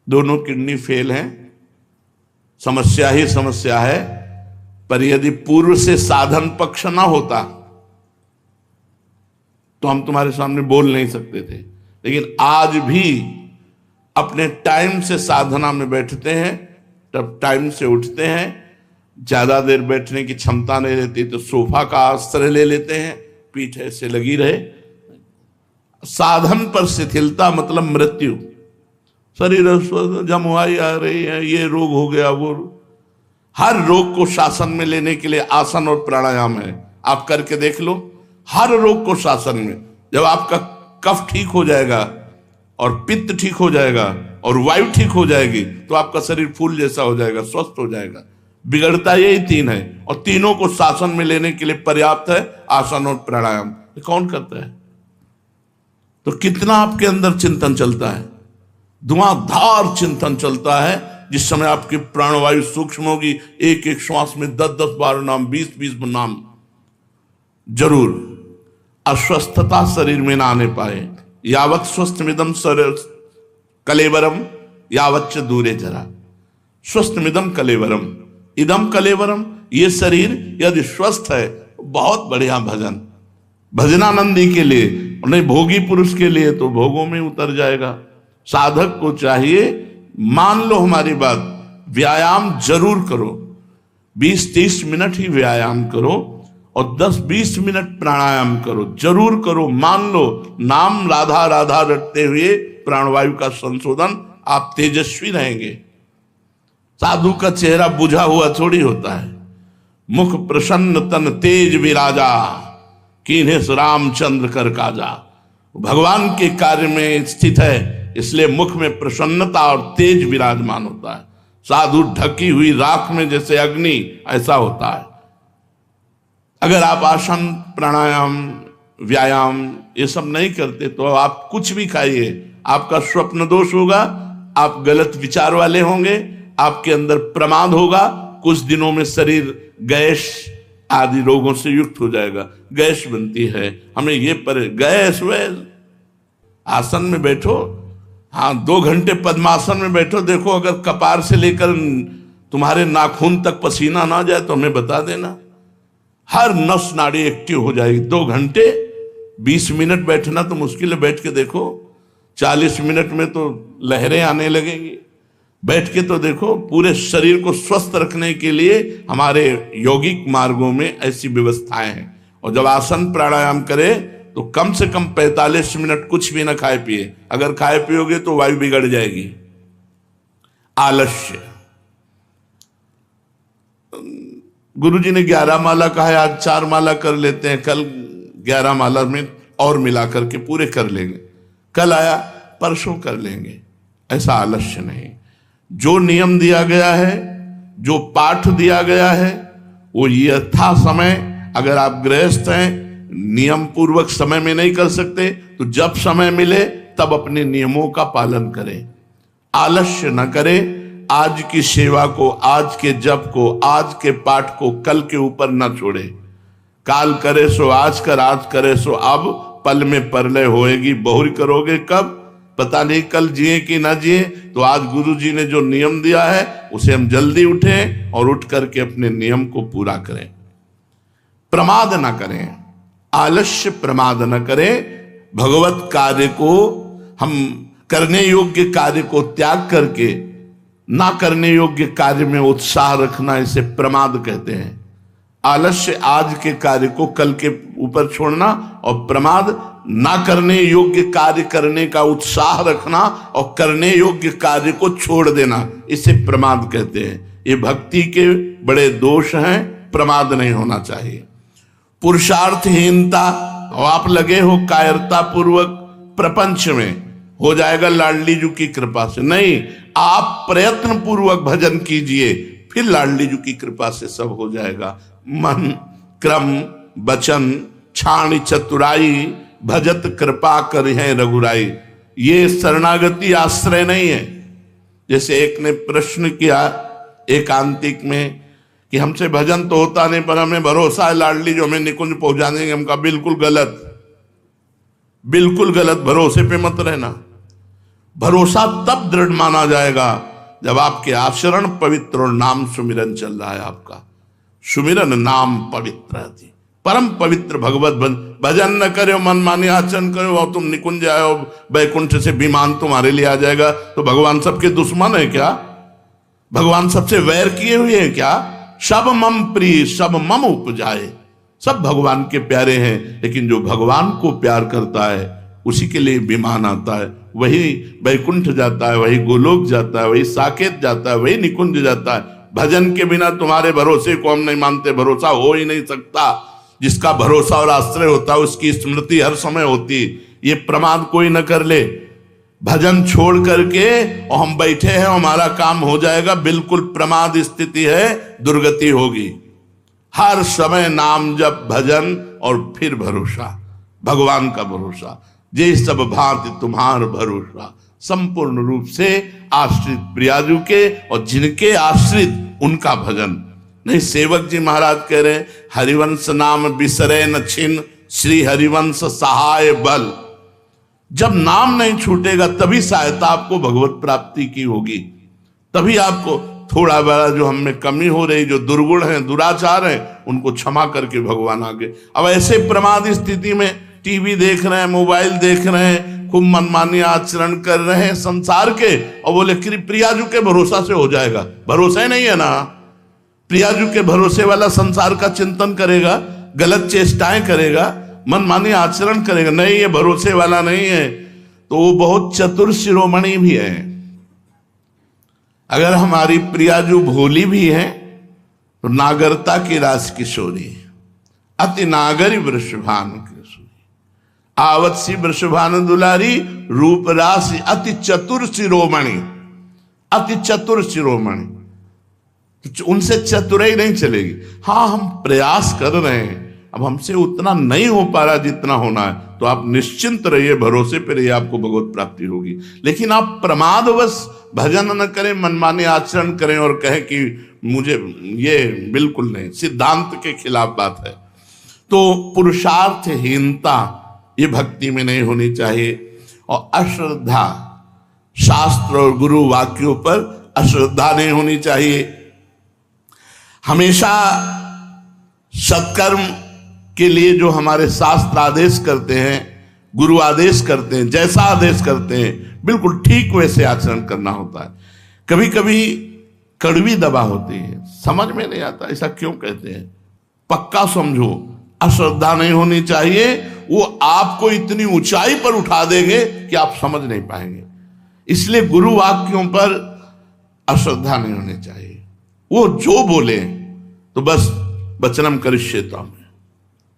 दोनों किडनी फेल हैं, समस्या ही समस्या है। पर यदि पूर्व से साधन पक्ष ना होता तो हम तुम्हारे सामने बोल नहीं सकते थे। लेकिन आज भी अपने टाइम से साधना में बैठते हैं, तब टाइम से उठते हैं। ज्यादा देर बैठने की क्षमता नहीं रहती तो सोफा का आश्रय ले लेते हैं, पीठ ऐसे लगी रहे। साधन पर शिथिलता मतलब मृत्यु। शरीर जमुआई आ रही है, ये रोग हो गया, वो। हर रोग को शासन में लेने के लिए आसन और प्राणायाम है। आप करके देख लो, हर रोग को शासन में। जब आपका कफ ठीक हो जाएगा और पित्त ठीक हो जाएगा और वायु ठीक हो जाएगी तो आपका शरीर फूल जैसा हो जाएगा, स्वस्थ हो जाएगा। बिगड़ता यही 3 है और तीनों को शासन में लेने के लिए पर्याप्त है आसन और प्राणायाम। ये कौन करता है? तो कितना आपके अंदर चिंतन चलता है, धुआंधार चिंतन चलता है। जिस समय आपकी प्राणवायु सूक्ष्म होगी, एक एक श्वास में 10-10 बार नाम, 20-20 नाम जरूर। अस्वस्थता शरीर में ना आने पाए। यावत स्वस्थमिदम कलेवरम यावच्च दूरे जरा। स्वस्थमिदम कलेवरम, इदम कलेवरम। ये शरीर यदि स्वस्थ है, बहुत बढ़िया भजन, भजनानंदी के लिए, नहीं भोगी पुरुष के लिए तो भोगों में उतर जाएगा। साधक को चाहिए, मान लो हमारी बात, व्यायाम जरूर करो। 20-30 मिनट ही व्यायाम करो और 10-20 मिनट प्राणायाम करो, जरूर करो। मान लो, नाम राधा राधा रटते हुए प्राणवायु का संशोधन, आप तेजस्वी रहेंगे। साधु का चेहरा बुझा हुआ थोड़ी होता है। मुख प्रसन्न तन तेज विराजा, कीन्हे रामचंद्र कर काजा। भगवान के कार्य में स्थित है, इसलिए मुख में प्रसन्नता और तेज विराजमान होता है। साधु ढकी हुई राख में जैसे अग्नि, ऐसा होता है। अगर आप आसन, प्राणायाम, व्यायाम ये सब नहीं करते तो आप कुछ भी खाइए, आपका स्वप्न दोष होगा, आप गलत विचार वाले होंगे, आपके अंदर प्रमाद होगा। कुछ दिनों में शरीर गैस आदि रोगों से युक्त हो जाएगा। गैस बनती है, हमें ये पर गैस वैस। आसन में बैठो, हाँ 2 घंटे पद्मासन में बैठो, देखो अगर कपार से लेकर तुम्हारे नाखून तक पसीना ना जाए तो हमें बता देना। हर नस नाड़ी एक्टिव हो जाएगी। 2 घंटे 20 मिनट बैठना तो मुश्किल है, बैठ के देखो 40 मिनट में तो लहरें आने लगेंगी। बैठ के तो देखो, पूरे शरीर को स्वस्थ रखने के लिए हमारे यौगिक मार्गों में ऐसी व्यवस्थाएं हैं। और जब आसन प्राणायाम करें तो कम से कम 45 मिनट कुछ भी ना खाए पिए। अगर खाए पियोगे तो वायु बिगड़ जाएगी। आलस्य, गुरुजी ने 11 माला कहा है, आज 4 माला कर लेते हैं, कल 11 माला में और मिला करके पूरे कर लेंगे, कल आया परसों कर लेंगे। ऐसा आलस्य नहीं। जो नियम दिया गया है, जो पाठ दिया गया है, वो यथा समय, अगर आप गृहस्थ हैं नियम पूर्वक समय में नहीं कर सकते तो जब समय मिले तब अपने नियमों का पालन करें। आलस्य न करें। आज की सेवा को, आज के जप को, आज के पाठ को कल के ऊपर न छोड़े। काल करे सो आज कर, आज करे सो अब, पल में परलय होएगी बहुरी करोगे कब, पता नहीं कल जिए कि ना जिए। तो आज गुरु जी ने जो नियम दिया है उसे हम जल्दी उठें और उठ करके अपने नियम को पूरा करें। प्रमाद ना करें, आलस्य प्रमाद न करें। भगवत कार्य को, हम करने योग्य कार्य को त्याग करके ना करने योग्य कार्य में उत्साह रखना, इसे प्रमाद कहते हैं। आलस्य आज के कार्य को कल के ऊपर छोड़ना, और प्रमाद ना करने योग्य कार्य करने का उत्साह रखना और करने योग्य कार्य को छोड़ देना, इसे प्रमाद कहते हैं। ये भक्ति के बड़े दोष हैं, प्रमाद नहीं होना चाहिए। पुरुषार्थहीनता, और आप लगे हो कायरता पूर्वक प्रपंच में, हो जाएगा लाडली जी की कृपा से। नहीं, आप प्रयत्न पूर्वक भजन कीजिए, फिर लाडली जी की कृपा से सब हो जाएगा। मन क्रम वचन छाण चतुराई, भजत कृपा कर है रघुराई। ये शरणागति आश्रय नहीं है। जैसे एक ने प्रश्न किया एकांतिक में कि हमसे भजन तो होता नहीं पर हमें भरोसा है लाडली जो हमें निकुंज पहुंचा देंगे। हम कहा बिल्कुल गलत, बिल्कुल गलत। भरोसे पे मत रहना। भरोसा तब दृढ़ माना जाएगा जब आपके आचरण पवित्र और नाम सुमिरन चल रहा है। आपका सुमिरन नाम पवित्र है, परम पवित्र भगवत भजन न करो, मन माने आचरण करो और तुम निकुंज आओ, बैकुंठ से विमान तुम्हारे लिए आ जाएगा। तो भगवान सबके दुश्मन है क्या? भगवान सबसे वैर किए हुए हैं क्या? सब मम प्रिय सब मम उपजाए, सब भगवान के प्यारे हैं। लेकिन जो भगवान को प्यार करता है उसी के लिए विमान आता है, वही बैकुंठ जाता है, वही गोलोक जाता है, वही साकेत जाता है, वही निकुंज जाता है। भजन के बिना तुम्हारे भरोसे को हम नहीं मानते, भरोसा हो ही नहीं सकता। जिसका भरोसा और आश्रय होता है उसकी स्मृति हर समय होती। ये प्रमाद कोई न कर ले। भजन छोड़ करके और हम बैठे हैं हमारा काम हो जाएगा, बिल्कुल प्रमाद स्थिति है, दुर्गति होगी। हर समय नाम जप भजन और फिर भरोसा, भगवान का भरोसा। जे सब भांति तुम्हार भरोसा, संपूर्ण रूप से आश्रित प्रियाजू के और जिनके आश्रित उनका भजन। नहीं, सेवक जी महाराज कह रहे हैं हरिवंश नाम बिसरे न छिन, श्री हरिवंश सहाय बल। जब नाम नहीं छूटेगा तभी सहायता आपको भगवत प्राप्ति की होगी। तभी आपको थोड़ा बड़ा जो हम में कमी हो रही, जो दुर्गुण है, दुराचार है, उनको क्षमा करके भगवान आगे। अब ऐसे प्रमाद स्थिति में टीवी देख रहे हैं, मोबाइल देख रहे हैं, खूब मनमानी आचरण कर रहे हैं संसार के, और बोले कि प्रियाजू के भरोसा से हो जाएगा। भरोसा ही नहीं है ना। प्रियाजू के भरोसे वाला संसार का चिंतन करेगा, गलत चेष्टाएं करेगा, मनमानी आचरण करेगा। नहीं, ये भरोसे वाला नहीं है, तो वो बहुत चतुर शिरोमणि भी है। अगर हमारी प्रियाजू भोली भी है तो नागरता की रास किशोरी, अति नागरी वृषभान किशोरी, आवत सी वृषभान दुलारी, रूप राशि अति चतुर शिरोमणि, अति चतुर शिरोमणि। उनसे चतुराई नहीं चलेगी। हाँ, हम प्रयास कर रहे हैं, अब हमसे उतना नहीं हो पा रहा जितना होना है, तो आप निश्चिंत रहिए, भरोसे पे रहिए, आपको भगवत प्राप्ति होगी। लेकिन आप प्रमादवश भजन न करें, मनमाने आचरण करें और कहें कि मुझे, ये बिल्कुल नहीं, सिद्धांत के खिलाफ बात है। तो पुरुषार्थहीनता ये भक्ति में नहीं होनी चाहिए। और अश्रद्धा, शास्त्र और गुरु वाक्यों पर अश्रद्धा नहीं होनी चाहिए। हमेशा सत्कर्म के लिए जो हमारे शास्त्र आदेश करते हैं, गुरु आदेश करते हैं, जैसा आदेश करते हैं बिल्कुल ठीक वैसे आचरण करना होता है। कभी कभी कड़वी दवा होती है, समझ में नहीं आता ऐसा क्यों कहते हैं। पक्का समझो, अश्रद्धा नहीं होनी चाहिए, वो आपको इतनी ऊंचाई पर उठा देंगे कि आप समझ नहीं पाएंगे। इसलिए गुरु वाक्यों पर अश्रद्धा नहीं होनी चाहिए। वो जो बोले तो बस वचनम करिष्येताम,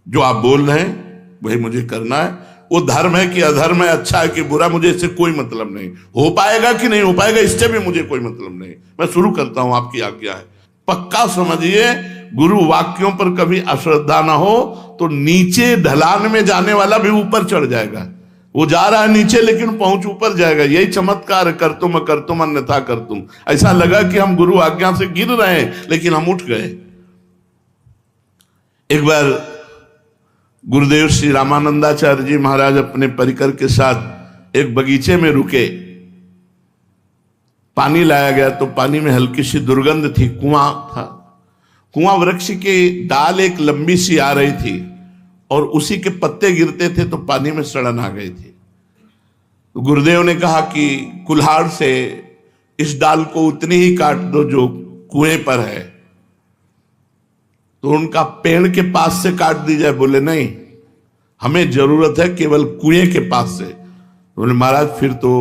जो आप बोल रहे हैं वही मुझे करना है। वो धर्म है कि अधर्म है, अच्छा है कि बुरा, मुझे इससे कोई मतलब नहीं। हो पाएगा कि नहीं हो पाएगा इससे भी मुझे कोई मतलब नहीं। मैं शुरू करता हूं, आपकी आज्ञा है। पक्का समझिए, गुरु वाक्यों पर कभी अश्रद्धा ना हो तो नीचे ढलान में जाने वाला भी ऊपर चढ़ जाएगा। वो जा रहा है नीचे लेकिन पहुंच ऊपर जाएगा। यही चमत्कार, कर तुम अन्यथा कर तुम। ऐसा लगा कि हम गुरु आज्ञा से गिर रहे हैं लेकिन हम उठ गए। एक बार गुरुदेव श्री रामानंदाचार्य जी महाराज अपने परिकर के साथ एक बगीचे में रुके। पानी लाया गया तो पानी में हल्की सी दुर्गंध थी। कुआं था, कुआं वृक्ष की डाल एक लंबी सी आ रही थी और उसी के पत्ते गिरते थे तो पानी में सड़न आ गई थी। तो गुरुदेव ने कहा कि कुल्हाड़ से इस डाल को उतनी ही काट दो जो कुएं पर है। तो उनका पेड़ के पास से काट दी जाए? बोले नहीं, हमें जरूरत है केवल कुएं के पास से। बोले महाराज फिर तो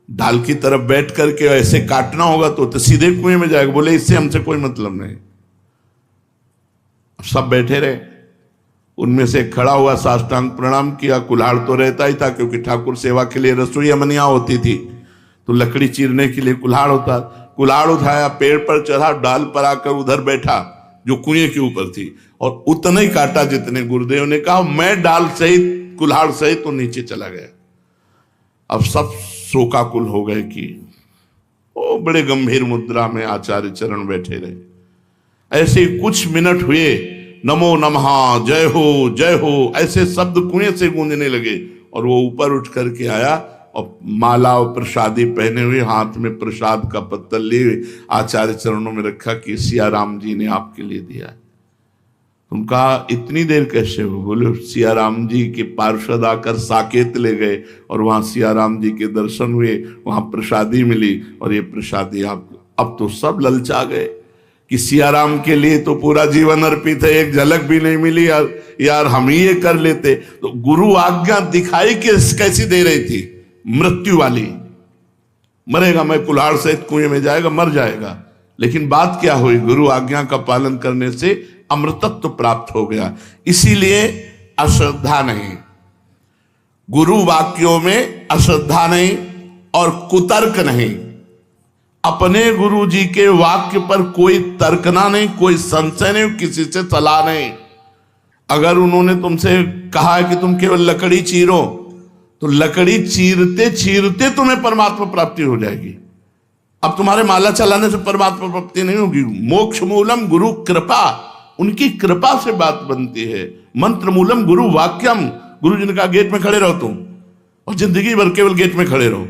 डाल की तरफ बैठ करके ऐसे काटना होगा तो सीधे कुएं में जाएगा। बोले इससे हमसे कोई मतलब नहीं। सब बैठे रहे। उनमें से खड़ा हुआ, साष्टांग प्रणाम किया। कुल्हाड़ तो रहता ही था क्योंकि ठाकुर सेवा के लिए रसोई अमनिया होती थी तो लकड़ी चीरने के लिए कुल्हाड़ होता। कुल्हाड़ उठाया, पेड़ पर चढ़ा, डाल पर आकर उधर बैठा जो कुएं के ऊपर थी और उतना ही काटा जितने गुरुदेव ने कहा। मैं डाल सहित कुल्हाड़ सहित तो नीचे चला गया। अब सब शोकाकुल हो गए कि ओ, बड़े गंभीर मुद्रा में आचार्य चरण बैठे रहे। ऐसे कुछ मिनट हुए, नमो नमः, जय हो ऐसे शब्द कुएं से गूंजने लगे और वो ऊपर उठ करके आया और माला और प्रसादी पहने हुए, हाथ में प्रसाद का पत्तल लिए आचार्य चरणों में रखा कि सिया राम जी ने आपके लिए दिया है। उनका इतनी देर कैसे हो? बोले सिया राम जी के पार्षद आकर साकेत ले गए और वहां सिया राम जी के दर्शन हुए, वहां प्रसादी मिली और ये प्रसादी आप। अब तो सब ललचा गए कि सिया राम के लिए तो पूरा जीवन अर्पित है, एक झलक भी नहीं मिली यार हम ही ये कर लेते। तो गुरु आज्ञा दिखाई कैसी दे रही थी? मृत्यु वाली। मरेगा, मैं कुल्हाड़ सहित कुएं में जाएगा, मर जाएगा। लेकिन बात क्या हुई? गुरु आज्ञा का पालन करने से अमृतत्व प्राप्त हो गया। इसीलिए अश्रद्धा नहीं, गुरु वाक्यों में अश्रद्धा नहीं और कुतर्क नहीं। अपने गुरु जी के वाक्य पर कोई तर्कना नहीं, कोई संशय नहीं, किसी से सलाह नहीं। अगर उन्होंने तुमसे कहा है कि तुम केवल लकड़ी चीरो तो लकड़ी चीरते चीरते तुम्हें परमात्मा प्राप्ति हो जाएगी। अब तुम्हारे माला चलाने से परमात्मा प्राप्ति नहीं होगी। मोक्ष मूलम गुरु कृपा, उनकी कृपा से बात बनती है। मंत्र मूलम गुरु वाक्यम, गुरु जी ने कहा गेट में खड़े रहो तुम, और जिंदगी भर केवल गेट में खड़े रहो।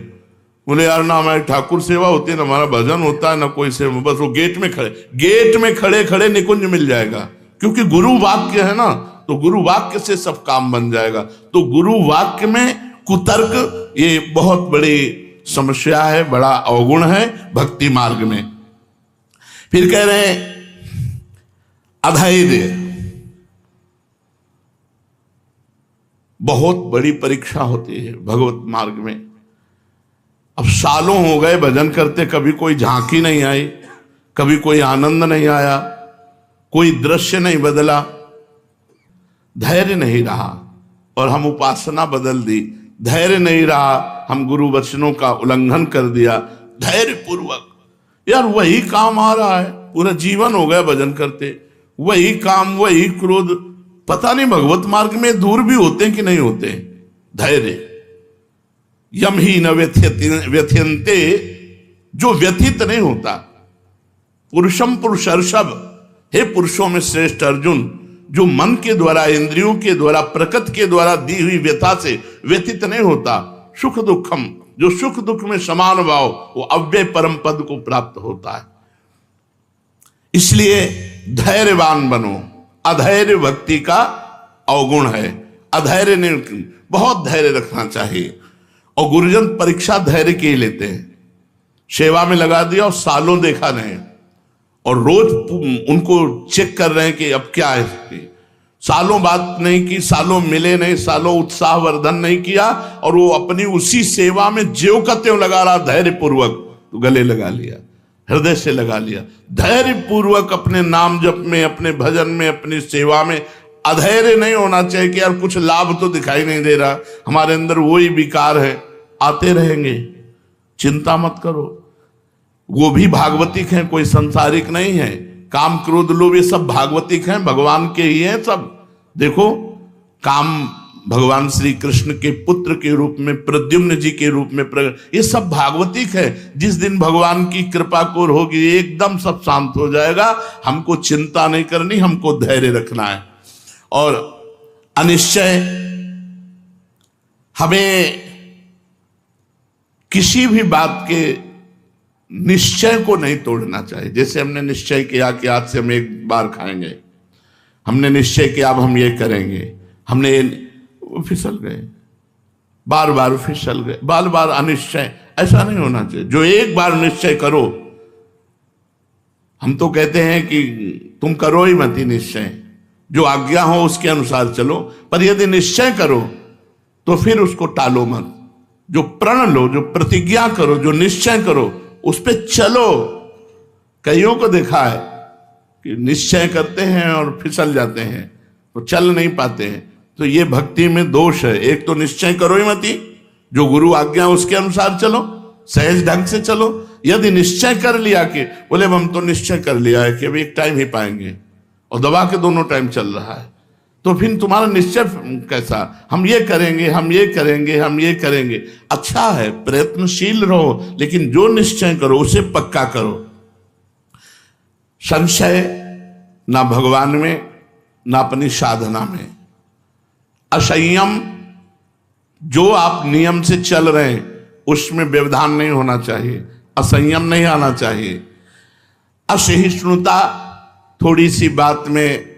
बोले यार ना हमारी ठाकुर सेवा होती है, ना हमारा भजन होता है, ना कोई सेवा, बस वो गेट में खड़े खड़े निकुंज मिल जाएगा। क्योंकि गुरु वाक्य है ना, तो गुरु वाक्य से सब काम बन जाएगा। तो गुरु वाक्य में कुतर्क ये बहुत बड़ी समस्या है, बड़ा अवगुण है भक्ति मार्ग में। फिर कह रहे हैं अधैर्य, बहुत बड़ी परीक्षा होती है भगवत मार्ग में। अब सालों हो गए भजन करते, कभी कोई झांकी नहीं आई, कभी कोई आनंद नहीं आया, कोई दृश्य नहीं बदला, धैर्य नहीं रहा। और हम उपासना बदल दी, धैर्य नहीं रहा, हम गुरु वचनों का उल्लंघन कर दिया। धैर्य पूर्वक यार वही काम आ रहा है, पूरा जीवन हो गया भजन करते, वही काम, वही क्रोध। पता नहीं भगवत मार्ग में दूर भी होते हैं कि नहीं होते। धैर्य यम ही न व्यथ्यन्ते, जो व्यथित नहीं होता। पुरुषम पुरुषर्षभ, हे पुरुषों में श्रेष्ठ अर्जुन, जो मन के द्वारा, इंद्रियों के द्वारा, प्रकृति के द्वारा दी हुई व्यथा से व्यथित नहीं होता। सुख दुखम, जो सुख दुख में समान भाव, वो अव्यय परम पद को प्राप्त होता है। इसलिए धैर्यवान बनो। अधैर्य भक्ति का अवगुण है। अधैर्य नहीं, बहुत धैर्य रखना चाहिए। और गुरुजन परीक्षा धैर्य की ही लेते हैं। सेवा में लगा दिया और सालों देखा नहीं, और रोज उनको चेक कर रहे हैं कि अब क्या है। सालों बात नहीं की, सालों मिले नहीं, सालों उत्साह वर्धन नहीं किया, और वो अपनी उसी सेवा में ज्यों का त्यों लगा रहा धैर्य पूर्वक। तो गले लगा लिया, हृदय से लगा लिया। धैर्य पूर्वक अपने नाम जप में, अपने भजन में, अपनी सेवा में अधैर्य नहीं होना चाहिए कि यार कुछ लाभ तो दिखाई नहीं दे रहा, हमारे अंदर वही विकार है, आते रहेंगे, चिंता मत करो। वो भी भागवतिक हैं, कोई संसारिक नहीं है। काम क्रोध लोभ ये सब भागवतिक हैं, भगवान के ही हैं सब। देखो, काम भगवान श्री कृष्ण के पुत्र के रूप में, प्रद्युम्न जी के रूप में प्रकट, ये सब भागवतिक है। जिस दिन भगवान की कृपा को होगी एकदम सब शांत हो जाएगा। हमको चिंता नहीं करनी, हमको धैर्य रखना है। और अनिश्चय, हमें किसी भी बात के निश्चय को नहीं तोड़ना चाहिए। जैसे हमने निश्चय किया कि आज से हम एक बार खाएंगे, हमने निश्चय किया अब हम ये करेंगे, हमने फिसल गए, बार बार फिसल गए, बार बार अनिश्चय। ऐसा नहीं होना चाहिए। जो एक बार निश्चय करो, हम तो कहते हैं कि तुम करो ही मत निश्चय, जो आज्ञा हो उसके अनुसार चलो, पर यदि निश्चय करो तो फिर उसको टालो मत। जो प्रण लो, जो प्रतिज्ञा करो, जो निश्चय करो, उस पे चलो। कईयों को देखा है कि निश्चय करते हैं और फिसल जाते हैं, तो चल नहीं पाते हैं। तो ये भक्ति में दोष है। एक तो निश्चय करो ही मती, जो गुरु आज्ञा उसके अनुसार चलो, सहज ढंग से चलो। यदि निश्चय कर लिया कि बोले हम तो निश्चय कर लिया है कि अभी एक टाइम ही पाएंगे, और दबा के दोनों टाइम चल रहा है, तो फिर तुम्हारा निश्चय कैसा, हम ये करेंगे, हम ये करेंगे, हम ये करेंगे। अच्छा है, प्रयत्नशील रहो, लेकिन जो निश्चय करो उसे पक्का करो। संशय ना भगवान में, ना अपनी साधना में। असंयम, जो आप नियम से चल रहे हैं उसमें व्यवधान नहीं होना चाहिए, असंयम नहीं आना चाहिए। असहिष्णुता, थोड़ी सी बात में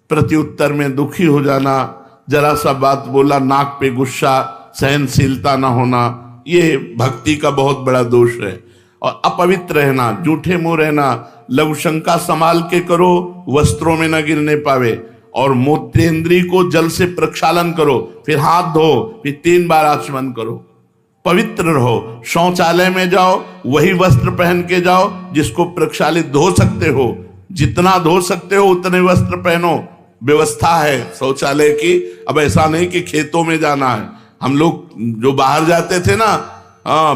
प्रत्युत्तर में दुखी हो जाना, जरा सा बात बोला नाक पे गुस्सा, सहनशीलता ना होना, ये भक्ति का बहुत बड़ा दोष है। और अपवित्र रहना, झूठे मुंह रहना, लघुशंका संभाल के करो, वस्त्रों में न गिरने पावे। और मूत्रेंद्री को जल से प्रक्षालन करो, फिर हाथ धो, फिर 3 बार आचमन करो। पवित्र रहो। शौचालय में जाओ, वही वस्त्र पहन के जाओ जिसको प्रक्षालित धो सकते हो, जितना धो सकते हो उतने वस्त्र पहनो। व्यवस्था है शौचालय की। अब ऐसा नहीं कि खेतों में जाना है। हम लोग जो बाहर जाते थे ना,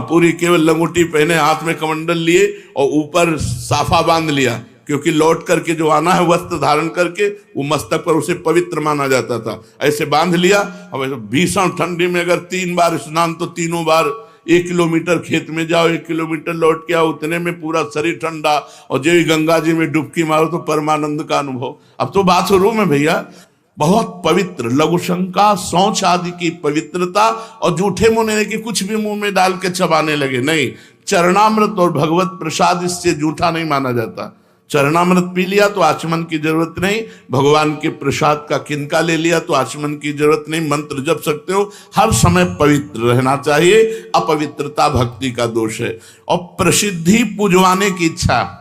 पूरी केवल लंगोटी पहने, हाथ में कमंडल लिए और ऊपर साफा बांध लिया, क्योंकि लौट करके जो आना है वस्त्र धारण करके वो मस्तक पर, उसे पवित्र माना जाता था। ऐसे बांध लिया। अब भीषण ठंडी में अगर 3 बार स्नान, तो तीनों बार 1 किलोमीटर खेत में जाओ, 1 किलोमीटर लौट के आओ, उतने में पूरा शरीर ठंडा। और जो गंगा जी में डुबकी मारो तो परमानंद का अनुभव। अब तो बाथरूम है भैया, बहुत पवित्र। लघुशंका, शौच आदि की पवित्रता। और झूठे मुंह की कुछ भी मुंह में डाल के चबाने लगे, नहीं। चरणामृत और भगवत प्रसाद इससे झूठा नहीं माना जाता। चरणामृत पी लिया तो आचमन की जरूरत नहीं, भगवान के प्रसाद का किनका ले लिया तो आचमन की जरूरत नहीं, मंत्र जप सकते हो। हर समय पवित्र रहना चाहिए। अपवित्रता भक्ति का दोष है। और प्रसिद्धि पुजवाने की इच्छा,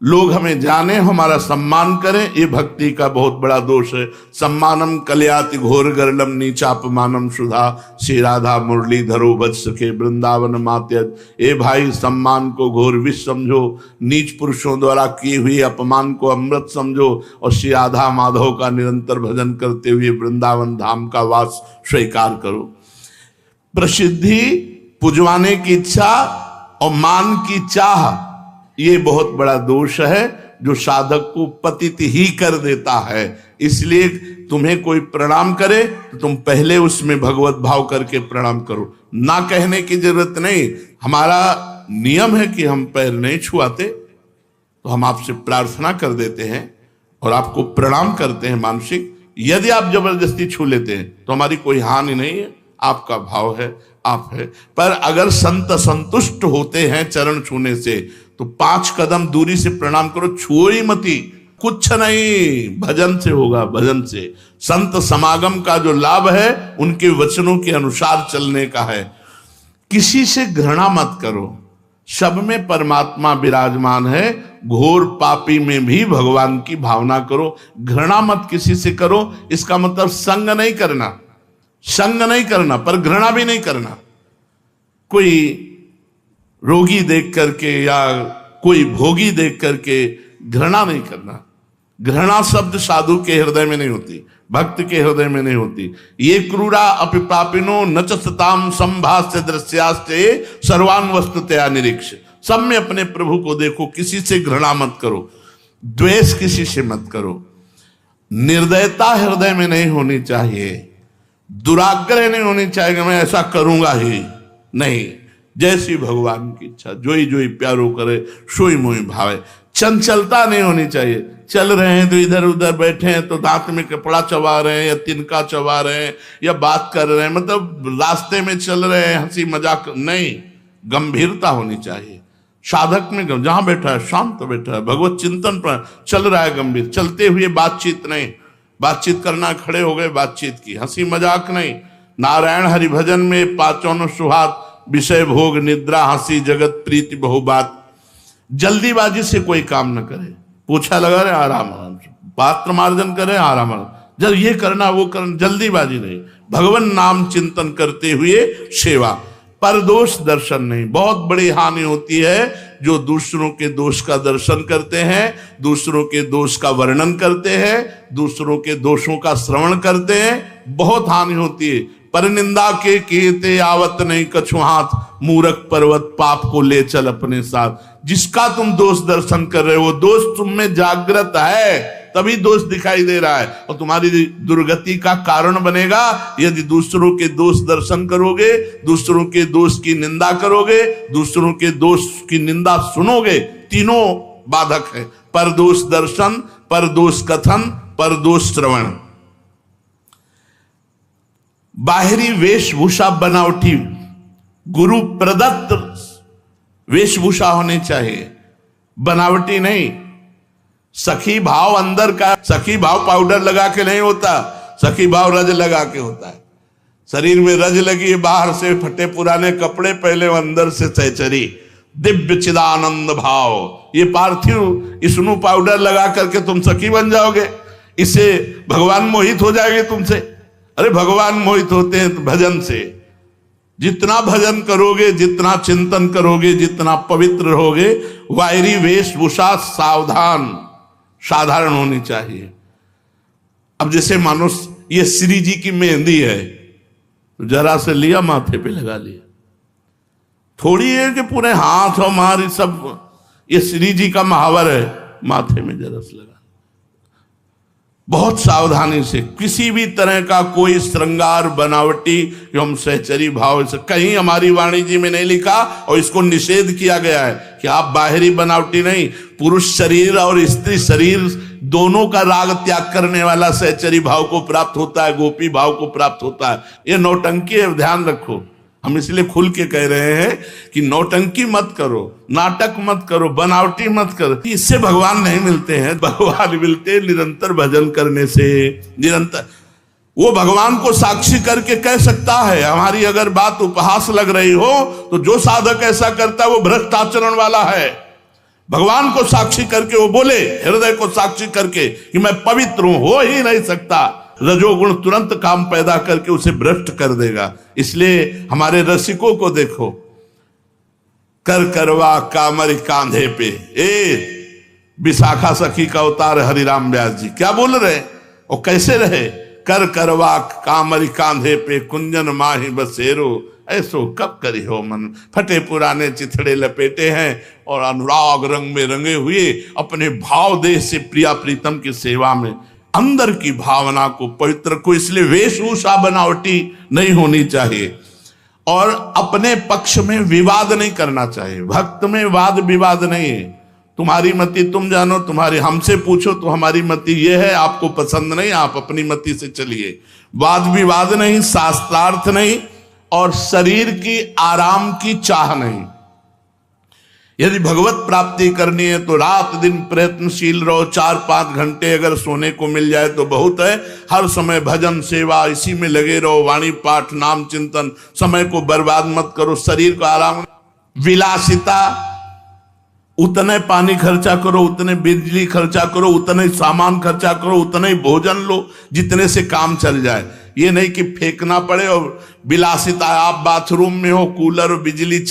लोग हमें जाने, हमारा सम्मान करें, ये भक्ति का बहुत बड़ा दोष है। सम्मानम कल्याति घोर गर्लम नीचापमानम सुधा, श्री राधा मुरलीधरो वत्स के वृंदावन मात्यज। ए भाई, सम्मान को घोर विष समझो, नीच पुरुषों द्वारा किए हुए अपमान को अमृत समझो, और श्री राधा माधव का निरंतर भजन करते हुए वृंदावन धाम का वास स्वीकार करो। प्रसिद्धि, पुजवाने की इच्छा और मान की चाह, ये बहुत बड़ा दोष है जो साधक को पतित ही कर देता है। इसलिए तुम्हें कोई प्रणाम करे तो तुम पहले उसमें भगवत भाव करके प्रणाम करो। ना कहने की जरूरत नहीं। हमारा नियम है कि हम पैर नहीं छुआते, तो हम आपसे प्रार्थना कर देते हैं और आपको प्रणाम करते हैं मानसिक। यदि आप जबरदस्ती छू लेते हैं तो हमारी कोई हानि नहीं है, आपका भाव है, आप है। पर अगर संत संतुष्ट होते हैं चरण छूने से, तो 5 कदम दूरी से प्रणाम करो, छुओ ही मती। कुछ नहीं, भजन से होगा, भजन से। संत समागम का जो लाभ है उनके वचनों के अनुसार चलने का है। किसी से घृणा मत करो, सब में परमात्मा विराजमान है, घोर पापी में भी भगवान की भावना करो। घृणा मत किसी से करो, इसका मतलब संग नहीं करना, संग नहीं करना पर घृणा भी नहीं करना। कोई रोगी देख करके या कोई भोगी देख करके घृणा नहीं करना। घृणा शब्द साधु के हृदय में नहीं होती, भक्त के हृदय में नहीं होती। ये क्रूरा अपि पापिनो न च सताम संभाष्य दृश्यास्ते सर्वान वस्तुतया निरीक्ष। सब में अपने प्रभु को देखो, किसी से घृणा मत करो, द्वेष किसी से मत करो। निर्दयता हृदय में नहीं होनी चाहिए, दुराग्रह नहीं होनी चाहिए कि मैं ऐसा करूंगा ही नहीं। जैसी भगवान की इच्छा, जोई जोई प्यारो करे सोई मोई भावे। चंचलता नहीं होनी चाहिए। चल रहे हैं तो इधर उधर बैठे हैं तो दांत में कपड़ा चबा रहे हैं या तिनका चबा रहे हैं या बात कर रहे हैं, मतलब रास्ते में चल रहे हैं हंसी मजाक नहीं, गंभीरता होनी चाहिए। साधक में जहां बैठा है शांत बैठा है, भगवत चिंतन पर चल रहा है गंभीर, चलते हुए बातचीत नहीं। बातचीत करना, खड़े हो गए बातचीत की, हंसी मजाक नहीं। नारायण हरिभजन में पांचों सुहात, विषय भोग निद्रा हंसी जगत प्रीति बहुबात। जल्दीबाजी से कोई काम न करे, पूछा लगा रहे आराम आराम से, पात्र मार्जन करे आराम आराम, जब ये करना वो करना, जल्दीबाजी नहीं। भगवान नाम चिंतन करते हुए सेवा, पर दोष दर्शन नहीं। बहुत बड़ी हानि होती है जो दूसरों के दोष का दर्शन करते हैं, दूसरों के दोष का वर्णन करते हैं, दूसरों के दोषों का श्रवण करते हैं, बहुत हानि होती है। पर निंदा के कीते आवत नहीं कछु हाथ, मूरख पर्वत पाप को ले चल अपने साथ। जिसका तुम दोष दर्शन कर रहे हो वो दोष तुम में जागृत है, तभी दोष दिखाई दे रहा है और तुम्हारी दुर्गति का कारण बनेगा यदि दूसरों के दोष दर्शन करोगे, दूसरों के दोष की निंदा करोगे, दूसरों के दोष की निंदा सुनोगे। तीनों बाधक है, पर दोष दर्शन, पर दोष कथन, पर दोष श्रवण। बाहरी वेशभूषा बनावटी, गुरु प्रदत्त वेशभूषा होनी चाहिए, बनावटी नहीं। सखी भाव अंदर का, सखी भाव पाउडर लगा के नहीं होता, सखी भाव रज लगा के होता है। शरीर में रज लगी, बाहर से फटे पुराने कपड़े पहले, अंदर से सहचरी दिव्य चिदानंद भाव। ये पार्थिव स्नो पाउडर लगा करके तुम सखी बन जाओगे, इससे भगवान मोहित हो जाएंगे तुमसे। अरे भगवान मोहित होते हैं भजन से। जितना भजन करोगे, जितना चिंतन करोगे, जितना पवित्र रहोगे, वायरी वेशभूषा सावधान साधारण होनी चाहिए। अब जैसे मानो ये श्री जी की मेहंदी है, तो जरा से लिया माथे पे लगा लिया, थोड़ी है कि पूरे हाथ और मारी सब। ये श्री जी का महावर है, माथे में जरा से लगा। बहुत सावधानी से, किसी भी तरह का कोई श्रृंगार बनावटी एवं सहचरी भाव से कहीं हमारी वाणी जी में नहीं लिखा और इसको निषेध किया गया है कि आप बाहरी बनावटी नहीं। पुरुष शरीर और स्त्री शरीर दोनों का राग त्याग करने वाला सहचरी भाव को प्राप्त होता है, गोपी भाव को प्राप्त होता है। ये नौटंकी है, ध्यान रखो। हम इसलिए खुल के कह रहे हैं कि नौटंकी मत करो, नाटक मत करो, बनावटी मत करो। इससे भगवान नहीं मिलते हैं, भगवान मिलते निरंतर भजन करने से। निरंतर वो भगवान को साक्षी करके कह सकता है। हमारी अगर बात उपहास लग रही हो तो जो साधक ऐसा करता है वो भ्रष्ट आचरण वाला है। भगवान को साक्षी करके वो बोले, हृदय को साक्षी करके कि मैं पवित्र हूं, हो ही नहीं सकता। रजोगुण तुरंत काम पैदा करके उसे भ्रष्ट कर देगा। इसलिए हमारे रसिकों को देखो, कर करवा कामर कांधे पे, विशाखा सखी का अवतार हरिराम व्यास जी क्या बोल रहे और कैसे रहे। कर करवा कामर कांधे पे, कुंजन माही बसेरो, ऐसो कब करी हो मन। फटे पुराने चिथड़े लपेटे हैं और अनुराग रंग में रंगे हुए अपने भाव देश से प्रिया प्रीतम की सेवा में अंदर की भावना को पवित्र को। इसलिए वेशभूषा बनावटी नहीं होनी चाहिए और अपने पक्ष में विवाद नहीं करना चाहिए। भक्त में वाद विवाद नहीं है। तुम्हारी मति तुम जानो, तुम्हारी हमसे पूछो तो हमारी मति ये है, आपको पसंद नहीं, आप अपनी मति से चलिए। वाद विवाद नहीं, शास्त्रार्थ नहीं और शरीर की आराम की चाह नहीं। यदि भगवत प्राप्ति करनी है तो रात दिन प्रयत्नशील रहो। 4-5 घंटे अगर सोने को मिल जाए तो बहुत है। हर समय भजन सेवा इसी में लगे रहो, वाणी पाठ नाम चिंतन, समय को बर्बाद मत करो, शरीर को आराम। विलासिता, उतने पानी खर्चा करो, उतने बिजली खर्चा करो, उतने सामान खर्चा करो, उतने ही भोजन लो जितने से काम चल जाए। ये नहीं कि फेंकना पड़े। और विलासिता, आप बाथरूम में हो, कूलर और बिजली